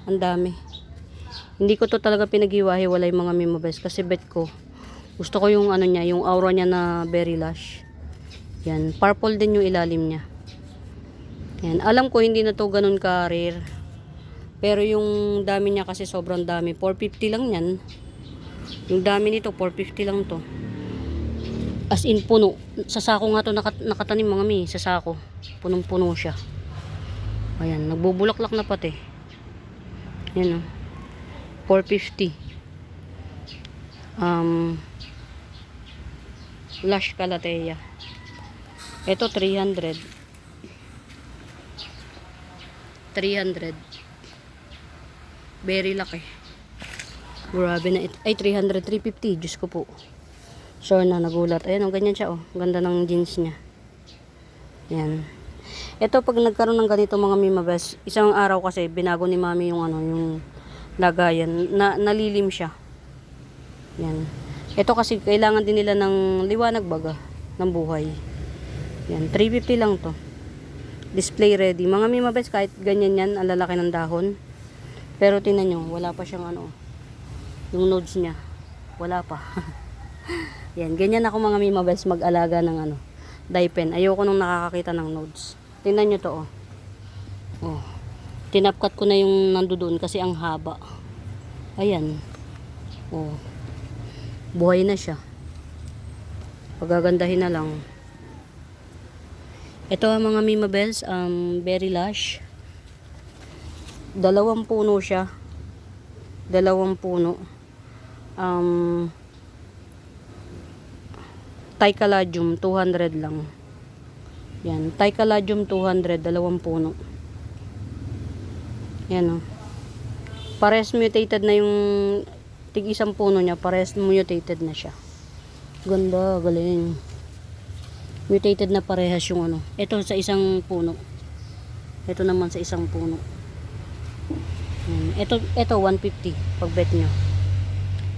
Ang dami. Hindi ko to talaga pinag-iwahiwalay mga mimabes. Kasi bet ko. Gusto ko yung ano niya. Yung aura niya na berry lush. Yan. Purple din yung ilalim niya. Yan. Alam ko hindi na to ganun ka-rare. Pero yung dami niya kasi sobrang dami. 450 lang yan. Yung dami nito 450 lang to. As in puno. Sa sako nga to nakatanim mga mi. Sa sako. Punong-puno siya. Ayan. Nagbubulaklak na pati. Yan, oh. 450. Lush Calathea. Ito 300. 300. Very laki. Grabe na ito. Ay, 300, 350. Diyos ko po. Sure na, nagulat. Ayan, oh, ganyan siya, oh. Ganda ng jeans niya. Yan. Ito, pag nagkaroon ng ganito mga mimabes, isang araw kasi, binago ni mami yung ano, yung lagayan. Nalilim siya. Yan. Ito kasi, kailangan din nila ng liwanag baga, ng buhay. Yan, 350 lang to. Display ready. Mga mimabes, kahit ganyan yan, ang lalaki ng dahon. Pero tingnan nyo, wala pa siyang ano, yung nodes niya. Wala pa. Yan, ganyan ako mga mimabes mag-alaga ng ano, dye pen. Ayoko nung nakakakita ng nodes. Tingnan nyo to, oh. Oh. Tinapkat ko na yung nandoon kasi ang haba. Ayan. Oh. Buhay na siya. Pagagandahin na lang. Ito ang mga mimabels, berry lush. 2 puno siya. 2 puno. Tycaladium 200 lang. Yan, Tycaladium 200, 2 puno. Yan, oh. Pares mutated na yung tig-isang puno niya, pares mutated na siya. Ganda, galing. Mutated na parehas yung ano. Ito sa isang puno. Ito naman sa isang puno. Ito 150 pag bet nyo.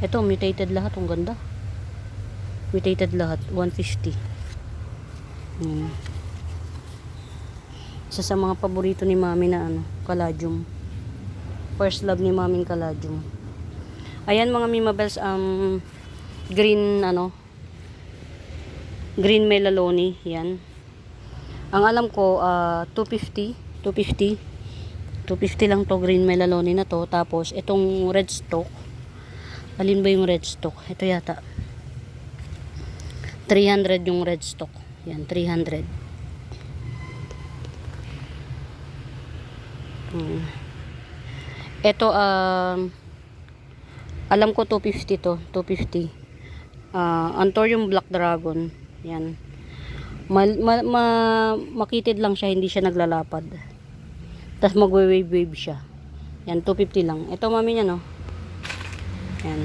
Ito mutated lahat, ang ganda. Mutated lahat. 150. Isa sa mga paborito ni mami na ano, caladium. First love ni maming caladium. Ayan mga mimabels, green ano, green melaloni, yan. Ang alam ko 250 lang to, green melaloni na to. Tapos itong red stalk, alin ba yung red stalk? Ito yata 300 yung red stalk. Yan, 300. Ito alam ko 250 to, 250. Anthurium Black Dragon. Yan. Makitid lang siya, hindi siya naglalapad. Tapos magwe-wave siya. Yan, 250 lang. Ito mami niya, no? Yan.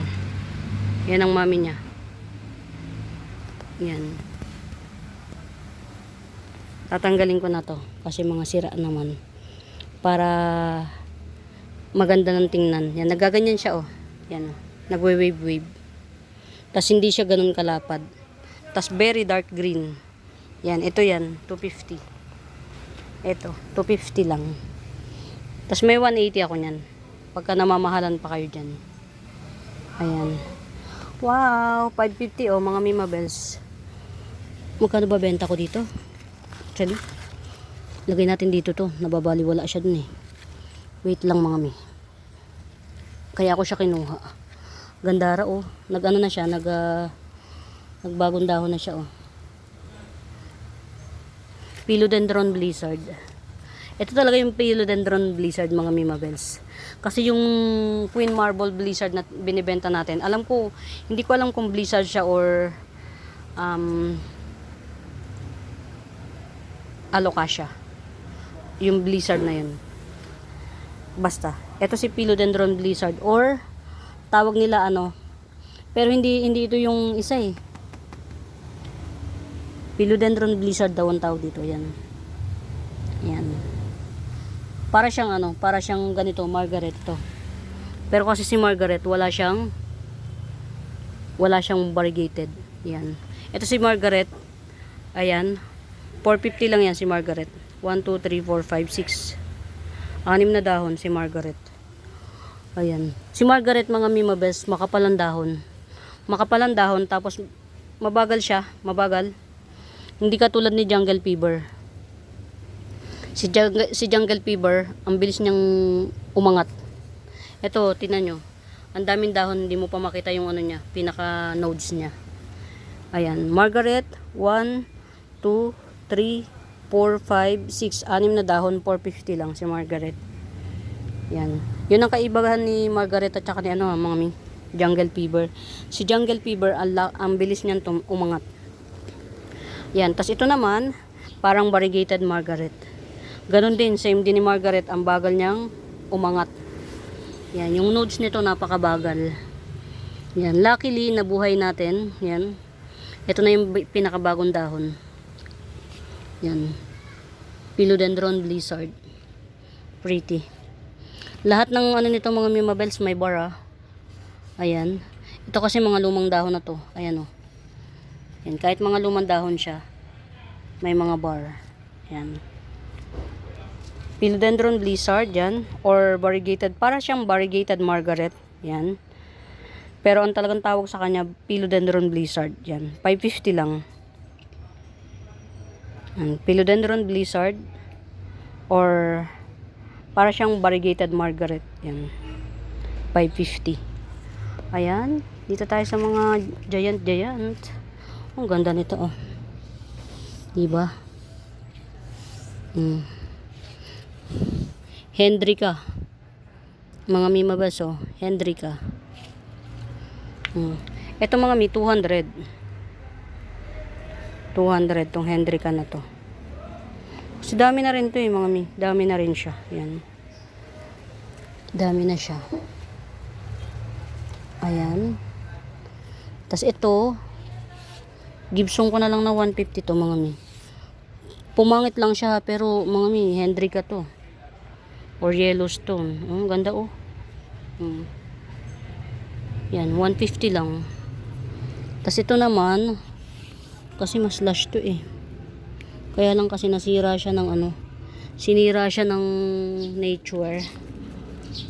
Yan ang mami niya. Yan. Tatanggalin ko na to kasi mga sira naman. Para maganda ng tingnan. Yan, nagaganyan siya, oh. Yan, oh. Nagwe-wave. Tapos hindi siya ganun kalapad. Tapos very dark green. Yan, ito yan, 250. Ito, 250 lang. Tapos may 180 ako niyan. Pagka namamahalan pa kayo dyan. Ayan. Wow, 550 oh, mga mimabels. Magkano ba benta ko dito? Actually, lagay natin dito to. Nababaliwala siya dun eh. Wait lang mga mi. Kaya ako siya kinuha. Gandara oh. Nag-ano na siya, nagbagong dahon na siya oh. Philodendron Blizzard. Ito talaga yung Philodendron Blizzard mga mimabels. Kasi yung Queen Marble Blizzard na binibenta natin, alam ko, hindi ko alam kung Blizzard siya or Alocasia. Yung Blizzard na yun. Basta. Ito si Philodendron Blizzard or tawag nila ano. Pero hindi ito yung isa eh. Philodendron Blizzard daw ang tawag dito. Yan. Yan. Para siyang ano, para siyang ganito, Margaret to. Pero kasi si Margaret, wala siyang variegated. Yan. Ito si Margaret. Ayan. 450 lang yan si Margaret. 1, 2, 3, 4, 5, 6. 6 na dahon si Margaret. Ayan. Si Margaret mga mimabes, makapalang dahon. Makapalang dahon, tapos mabagal siya. Mabagal. Hindi katulad ni Jungle Fever. Si Jungle Fever, ang bilis niyang umangat. Ito, tingnan nyo. Ang daming dahon, hindi mo pa makita yung ano niya, pinaka nodes niya. Ayan, Margaret, 1, 2, 3, 4, 5, 6, 6 na dahon, 450 lang si Margaret. Yan. Yun ang kaibahan ni Margaret at saka ni ano, mga Jungle Fever. Si Jungle Fever, ang bilis niyan umangat. Yan, tas ito naman, parang variegated Margaret. Ganon din, same din ni Margaret, ang bagal niyang umangat. Yan, yung nodes nito napakabagal. Yan, luckily nabuhay natin. Yan. Ito na yung pinakabagong dahon. Yan. Philodendron Blizzard. Pretty. Lahat ng ano nito mga mimabels may bar. Ayan. Ito kasi mga lumang dahon na to. Ayan oh. Yan, kahit mga lumang dahon siya, may mga bar. Yan. Philodendron Blizzard, yan. Or variegated, para siyang variegated Margaret. Yan. Pero ang talagang tawag sa kanya, Philodendron Blizzard. Yan. 550 lang. Yan. Philodendron Blizzard. Or para siyang variegated Margaret. Yan. 550. Ayan. Dito tayo sa mga giant. Ang ganda nito oh. Diba? Hendrika. Mga mimabas oh. Hendrika. Ito mga mi 200. 200 tong Hendrika na to. Kasi dami na rin to eh mga mi. Dami na rin siya. Yan. Dami na siya. Ayan. Tas ito Gibson ko na lang na 150 to mga mi. Pumangit lang siya pero mga mi, Hendrika to. Or Yellowstone. Ganda oh. Yan, 150 lang. Tas ito naman, kasi mas lush to eh. Kaya lang kasi nasira siya ng ano, sinira siya ng nature.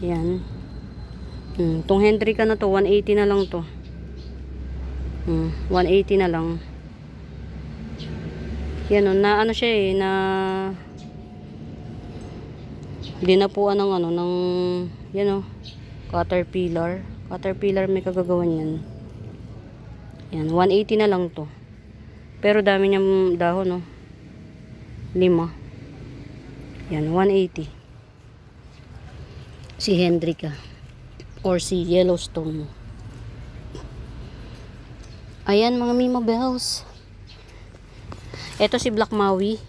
Yan. Tong Hendrika na to, 180 na lang to. 180 na lang. Yan o, na ano siya eh, na dinapuan ng ano, ng, yan o, caterpillar. Caterpillar may kagagawan yan. Yan, 180 na lang to. Pero dami niyang dahon, no? 5. Yan, 180. Si Hendrika. Or si Yellowstone. Ayan, mga Mima Bells. Ito si Black Maui.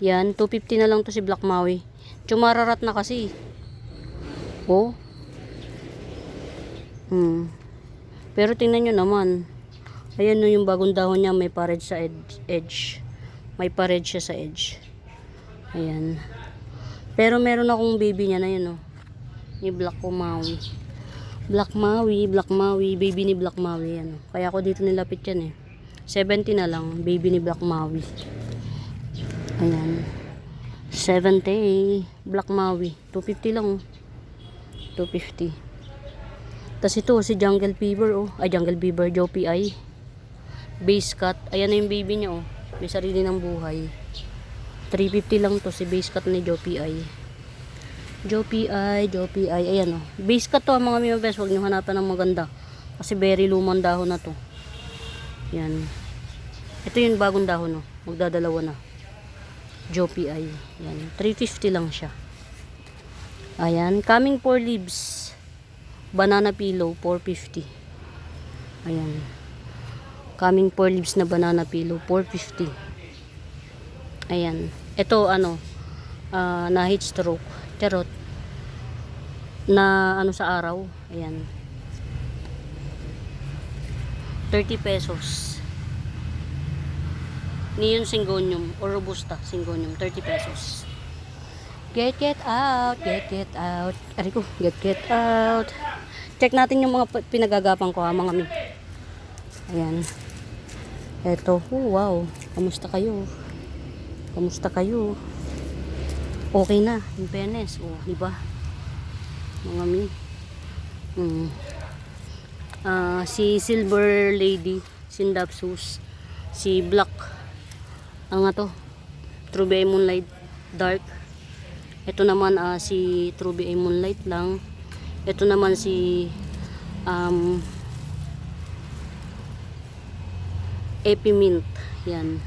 Yan, 250 na lang to si Black Maui. Chumararat na kasi. Oh. Pero tingnan nyo naman. Ayan no, yung bagong dahon niya may parage sa edge. May parage siya sa edge. Ayan. Pero meron akong baby niya na yun no. Ni Black Maui. Black Maui, baby ni Black Maui. Ano. Kaya ako dito nilapit yan eh. 70 na lang, baby ni Black Maui. Ayan. 70, Black Maui. 250 lang oh. 250. Tas ito, si Jungle Fever oh. Ay, Jungle Fever, Joe P.I. Base cut. Ayan na yung baby niya oh. May sarili ng buhay. 350 lang to si base cut ni Joe P.I. Joe P.I. Ayan o. Base cut to mga Mima Bells. Huwag nyo hanapan ng maganda. Kasi very lumang dahon na to. Yan. Ito yung bagong dahon o. Magdadalawa na. Joe P.I. Yan. 350 lang siya. Ayan. Coming 4 leaves. Banana pillow. 450. Ayan. Coming 4 leaves na banana pillow. 450. Ayan. Ito ano. Na heat stroke. Charot. Na ano sa araw. Ayan. 30 pesos. Neon Syngonium or Robusta Syngonium. 30 pesos. Get out. Ari ko. Get out. Check natin yung mga pinagagapang ko ha, mga mi. Ayan. Eto. Oh, wow. Kamusta kayo? Okay na, in fairness. Oh, di ba? Mga mi. Si Silver Lady, Sindapsus, si Black, ano nga to? True Moonlight Dark. Ito naman si True Moonlight lang. Ito naman si Epimint. Yan.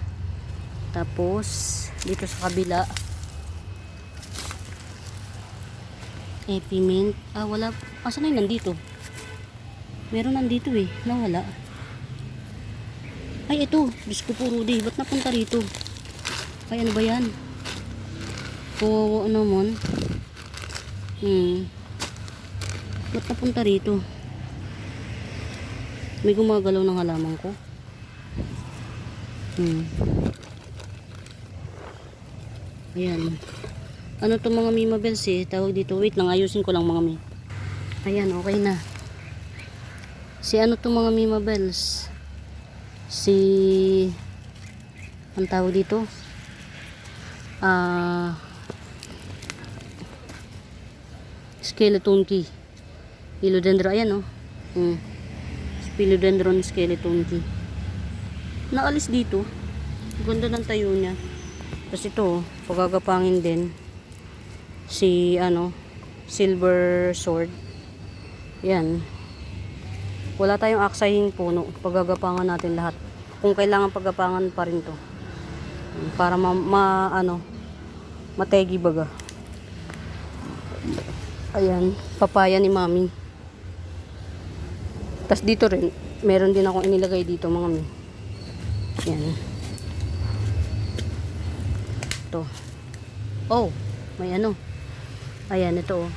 Tapos dito sa kabila Epimint. Wala. Asan na yun? Nandito. Meron nandito eh. Nawala. Ay, ito. Diyos ko po, Rudy. Ba't napunta rito? Ay, ano ba yan? Ano mon? Ba't napunta rito? May gumagalaw ng halaman ko. Ayan. Ano to mga Mima Bells eh. Tawag dito. Wait lang. Ayusin ko lang mga mi. Ayan. Okay na. Si ano to mga Mima Bells. Ang tawag dito. Skeleton key. Philodendron. Ayan oh. Philodendron skeleton key. Naalis dito. Ganda ng tayo niya. Tapos ito oh. Pagagapangin din. Si silver sword. Yan. Wala tayong aksaying puno. Pagagapangan natin lahat. Kung kailangan paggapangan pa rin to. Para mategi baga. Ayan. Papaya ni mami. Tas dito rin. Meron din akong inilagay dito mga mi. Yan. Ito. Oh. May Ayan, ito oh,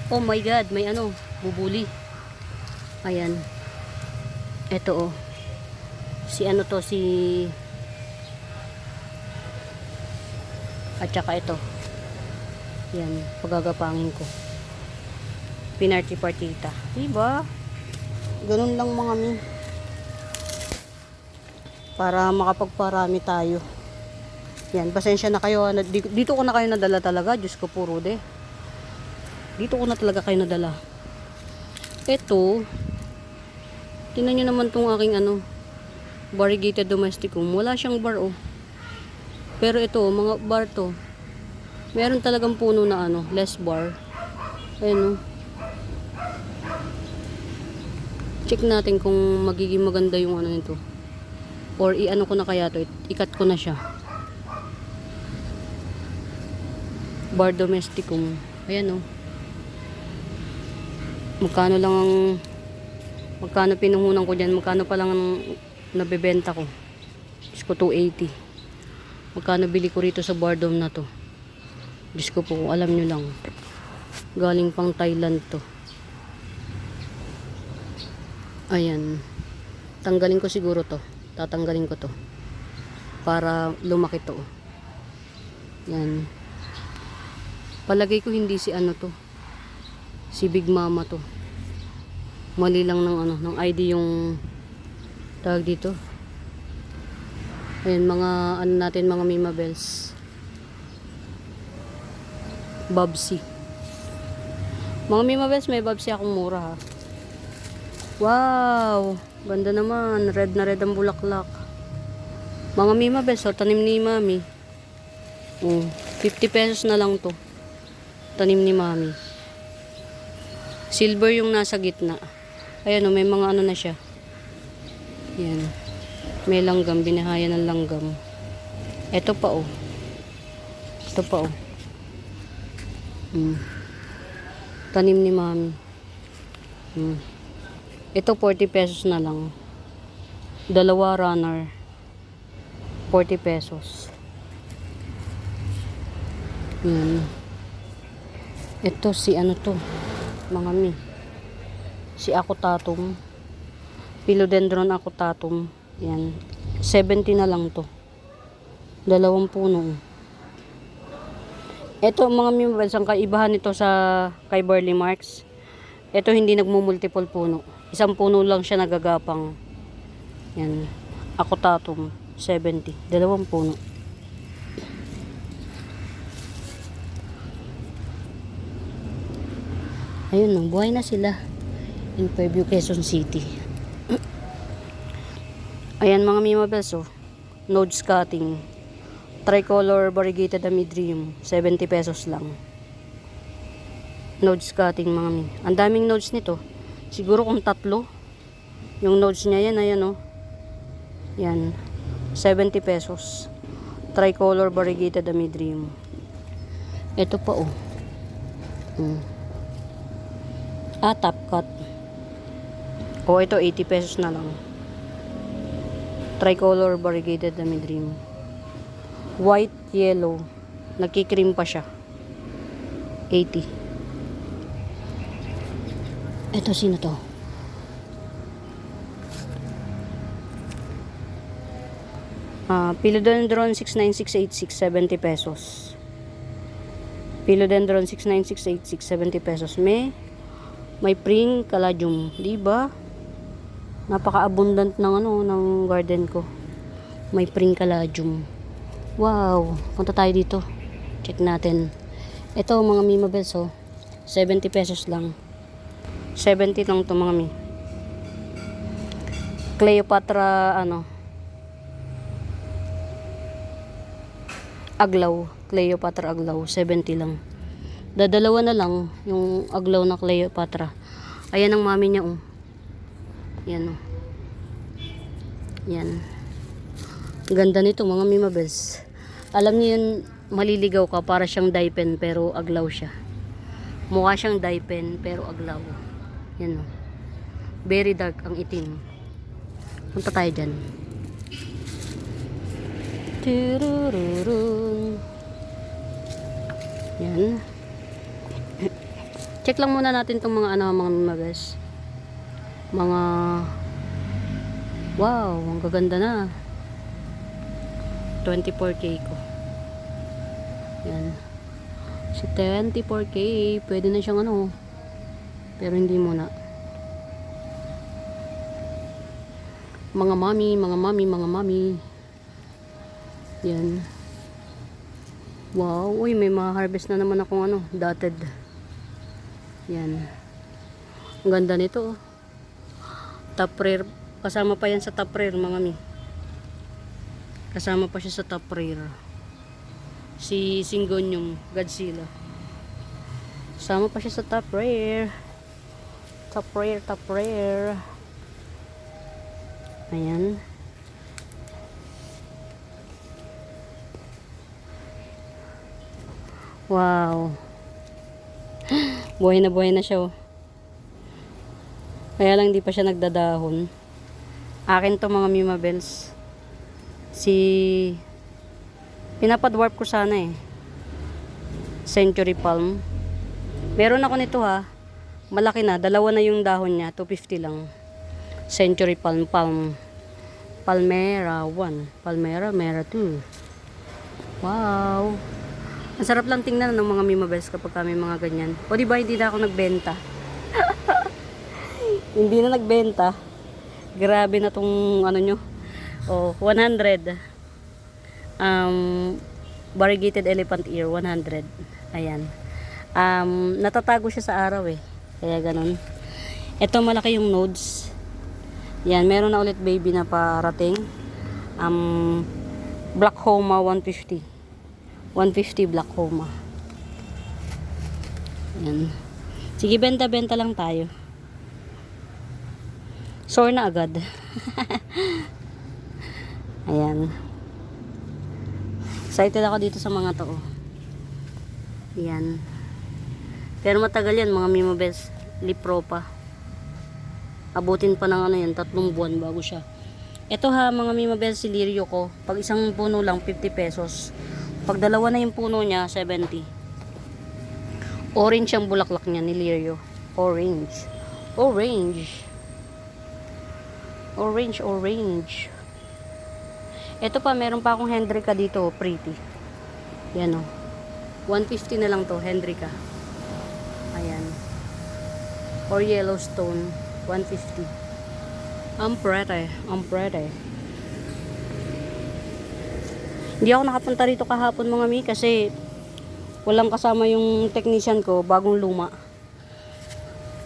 oh my god, may bubuli. Ayan. Ito oh. At saka ito. Yan, pagagapangin ko. Pinarty partita. Diba? Ganun lang mga mi. Para makapagparami tayo. Yan, pasensya na kayo. Dito ko na kayo nadala talaga. Diyos ko po, Rude. Dito ko na talaga kayo nadala. Ito, tingnan nyo naman tong aking variegated domesticum. Wala siyang bar, oh. Pero ito, mga bar to. Meron talagang puno na less bar. Ayan, oh. Check natin kung magiging maganda yung nito. Or ko na kaya to. Ikat ko na siya. Bar domesticum. Ayan, oh. Magkano pinuhunan ko dyan? Magkano pa lang nabebenta ko? Diyos ko, 280. Magkano bili ko rito sa bar dome na to? Diyos ko po, alam nyo lang. Galing pang Thailand to. Ayan. Tanggalin ko siguro to. Tatanggalin ko to. Para lumaki to. Yan. Palagay ko hindi si to. Si Big Mama to. Mali lang ng ID yung tawag dito. Ayan, mga natin, mga Mima Bells. Bobsy. Mga Mima Bells, may Bobsy akong mura, ha. Wow! Ganda naman. Red na red ang bulaklak. Mga Mima Bells, tanim ni Mami. 50 pesos na lang to. Tanim ni Mami. Silver yung nasa gitna. Ayan, may mga na siya. Yan. May langgam, binahayan ng langgam. Ito pa, oh. Ito pa, oh. Tanim ni Mami. Ito 40 pesos na lang. Dalawa runner. 40 pesos. Yan. Ito si to, mga mi. Si Acutatum. Philodendron Acutatum. Yan. 70 na lang to. 2 puno. Ito mga mi, ang kaibahan nito sa kay Burley Marks. Ito hindi nagmumultiple puno. Isang puno lang siya nagagapang. Yan. Acutatum. 70. 2 puno. Ayun, buhay na sila. In Fairview, Quezon City. Ayan mga Mima Bells, oh. Nodes cutting. Tricolor variegated amidrium. 70 pesos lang. Nodes cutting mga mi. Ang daming nodes nito. Siguro kung 3. Yung nodes niya yan, ayan, oh. Yan. 70 pesos. Tricolor variegated amidrium. Ito pa, oh. Top cut. O, ito 80 pesos na lang. Tricolor variegated amidrium. White, yellow. Nagkikream pa siya. 80. Ito, sino to? Philodendron 69686, 70 pesos. Philodendron 69686, 70 pesos. May pring caladium, di ba? Napaka-abundant ng ng garden ko. May pring caladium. Wow, punta tayo dito. Check natin. Ito mga Mima Bells, oh. 70 pesos lang. 70 lang to mga mi. Cleopatra aglaw. Cleopatra aglaw, 70 lang. Dadalawa na lang yung aglaw na Cleopatra. Ayan ang mami niya, oh. Yan, oh. Yan. Ganda nito mga Mima Bells. Alam niyo yun, maliligaw ka para siyang daipen pero aglaw siya. Mukha siyang daipen pero aglaw. Yan, oh. Very dark ang itim. Punta tayo dyan. Turururun. Yan. Check lang muna natin itong mga mga Mima Bells. Mga wow, ang gaganda na. 24K ko. Yan. Si 24K, pwede na siyang pero hindi muna. Mga mami, mga mami, mga mami. Yan. Wow, uy, may ma-harvest na naman akong ano, dotted. Yan. Ang ganda nito, oh. Top rare. Kasama pa yan sa top rare, mga mi. Kasama pa siya sa top rare. Si Syngonium Godzilla. Kasama pa siya sa top rare. Top rare, top rare. Ayan. Wow. Buhay na siya, oh. Kaya lang di pa siya nagdadahon. Akin to, mga Mima Bells. Pinapadwarp ko sana eh. Century Palm. Meron ako nito, ha. Malaki na. Dalawa na yung dahon niya. 250 lang. Century Palm. Palmera 1. Palmera 2. Wow. Ang sarap lang tingnan ng mga Mima Bells kapag kami mga ganyan. O diba, hindi na ako nagbenta. Hindi na nagbenta. Grabe na tong ano nyo. Oh, 100. Variegated elephant ear, 100. Ayan. Natatago siya sa araw eh. Kaya ganun. Ito malaki yung nodes. Yan, meron na ulit baby na parating. Black Homa 150. 150 Black Homa. Yan. Sige, benta-benta lang tayo. Sore na agad. Ayan. Excited ako dito sa mga to. Ayan. Pero matagal yan, mga Mima Bells. Lipro pa. Abutin pa ng ano yan, 3 buwan bago siya. Ito ha, mga Mima Bells, si lirio ko. Pag isang puno lang, 50 pesos. Pag dalawa na yung puno niya, 70. Orange ang bulaklak niya ni lirio. Orange. Orange. Orange, orange. Ito pa, meron pa akong Hendrika dito, pretty. Yan o. 150 na lang to, Hendrika. Ayan. Or Yellowstone, 150. I'm pretty. Hindi ako nakapunta rito kahapon, mga mi, kasi walang kasama yung technician ko, bagong luma.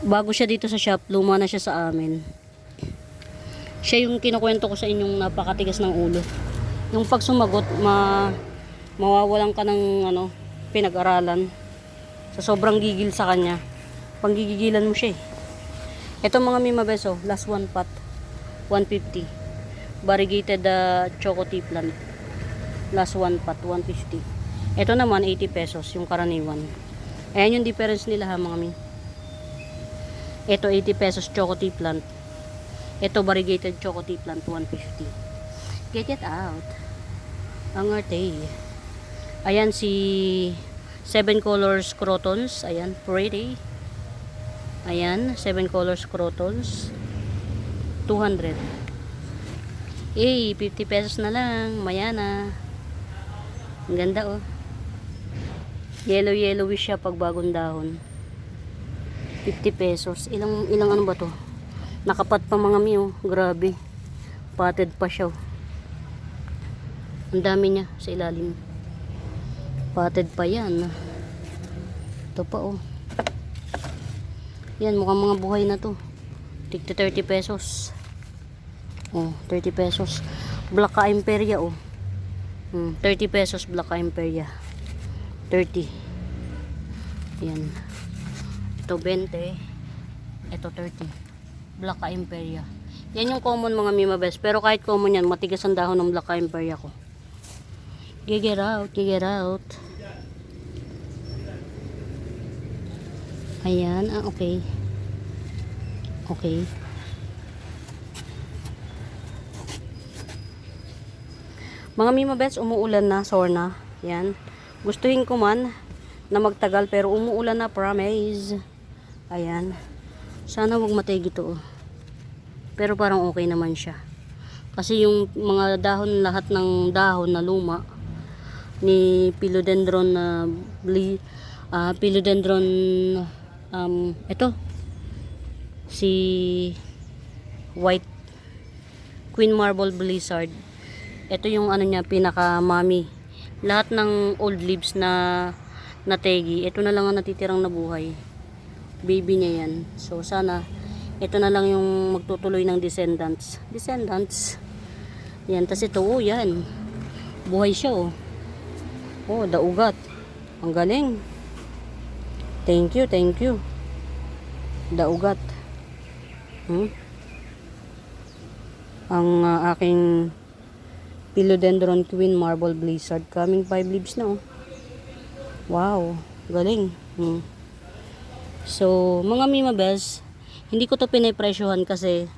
Bago siya dito sa shop, luma na siya sa amin. Siya yung kinukwento ko sa inyong napakatigas ng ulo. Yung pag sumagot, mawawalan ka ng ano, pinag-aralan. Sa sobrang gigil sa kanya. Panggigigilan mo siya eh. Ito, mga Mima Bells, last one pot. 150. Variegated choco tea plant. Last one pot, 150. Ito naman, 80 pesos, yung karaniwan. Ayan yung difference nila ha, mga mi. Ito, 80 pesos choco tea plant. Ito, variegated choco tea plant, 150. Get it out. Ang arte. Ayan, si 7 colors crotons. Ayan, pretty. Ayan, 7 colors crotons. 200. 50 pesos na lang. Mayana. Ang ganda, oh. Yellowish siya pag bagong dahon. 50 pesos. Ilang ano ba to? Nakapat pa, mga mi, oh. Grabe. Potted pa siya, oh. Ang dami niya sa ilalim. Potted pa yan. Ito pa, oh. Yan, mukhang mga buhay na to. Tigto 30 pesos. Oh, 30 pesos. Black Imperia, oh. 30 pesos Black Imperia. 30. Yan. Ito 20. Ito 30. Black Imperia. Yan yung common, mga Mima Bells. Pero kahit common yan, matigas ang dahon ng Black Imperia ko. Get out. Ayan, okay. Okay. Mga Mima Bells, umuulan na, sore na. Yan. Gustuhin ko man na magtagal, pero umuulan na, promise. Ayan. Sana wag matay gito, oh. Pero parang okay naman siya. Kasi yung mga dahon, lahat ng dahon na luma ni Philodendron na Philodendron ito si white Queen Marble Blizzard. Ito yung ano niya, pinaka mami. Lahat ng old leaves na nategi, ito na lang ang natitirang nabuhay. Baby niya yan. So sana ito na lang yung magtutuloy ng descendants. Yan, tas ito, oh yan. Buhay siya, oh. Oh, daugat. Ang galing. Thank you. Daugat. Ang aking Philodendron Queen Marble Blizzard. Coming 5 leaves na, oh. Wow, galing. So, mga Mima Bells, hindi ko to pinipresyohan kasi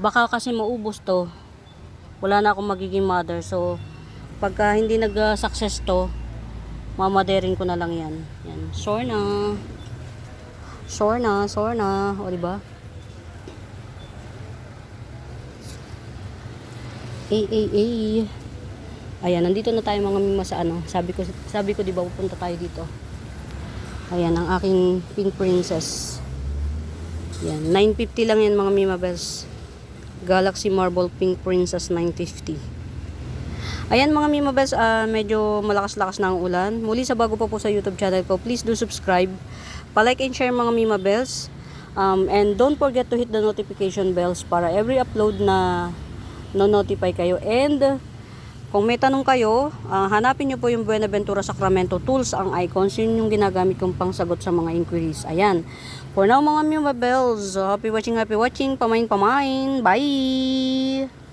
baka kasi maubos to. Wala na akong magiging mother. So, pagka hindi nag-success to, mamaderin ko na lang yan. Yan. Sure na. O, diba? Ayan, nandito na tayo mga Mima sa ano. Sabi ko diba pupunta tayo dito. Ayan, ang aking Pink Princess. Yan, 950 lang yan mga Mima Bells. Galaxy Marble Pink Princess 950. Ayan mga Mima Bells, medyo malakas-lakas na ang ulan. Muli sa bago pa po sa YouTube channel ko, please do subscribe. Pa-like and share mga Mima Bells. And don't forget to hit the notification bells para every upload na no-notify kayo. And kung may tanong kayo, hanapin nyo po yung Buenaventura Sacramento Tools, ang icons. Yun yung ginagamit kong pangsagot sa mga inquiries. Ayan. For now mga Mima Bells, happy watching. Pamain. Bye!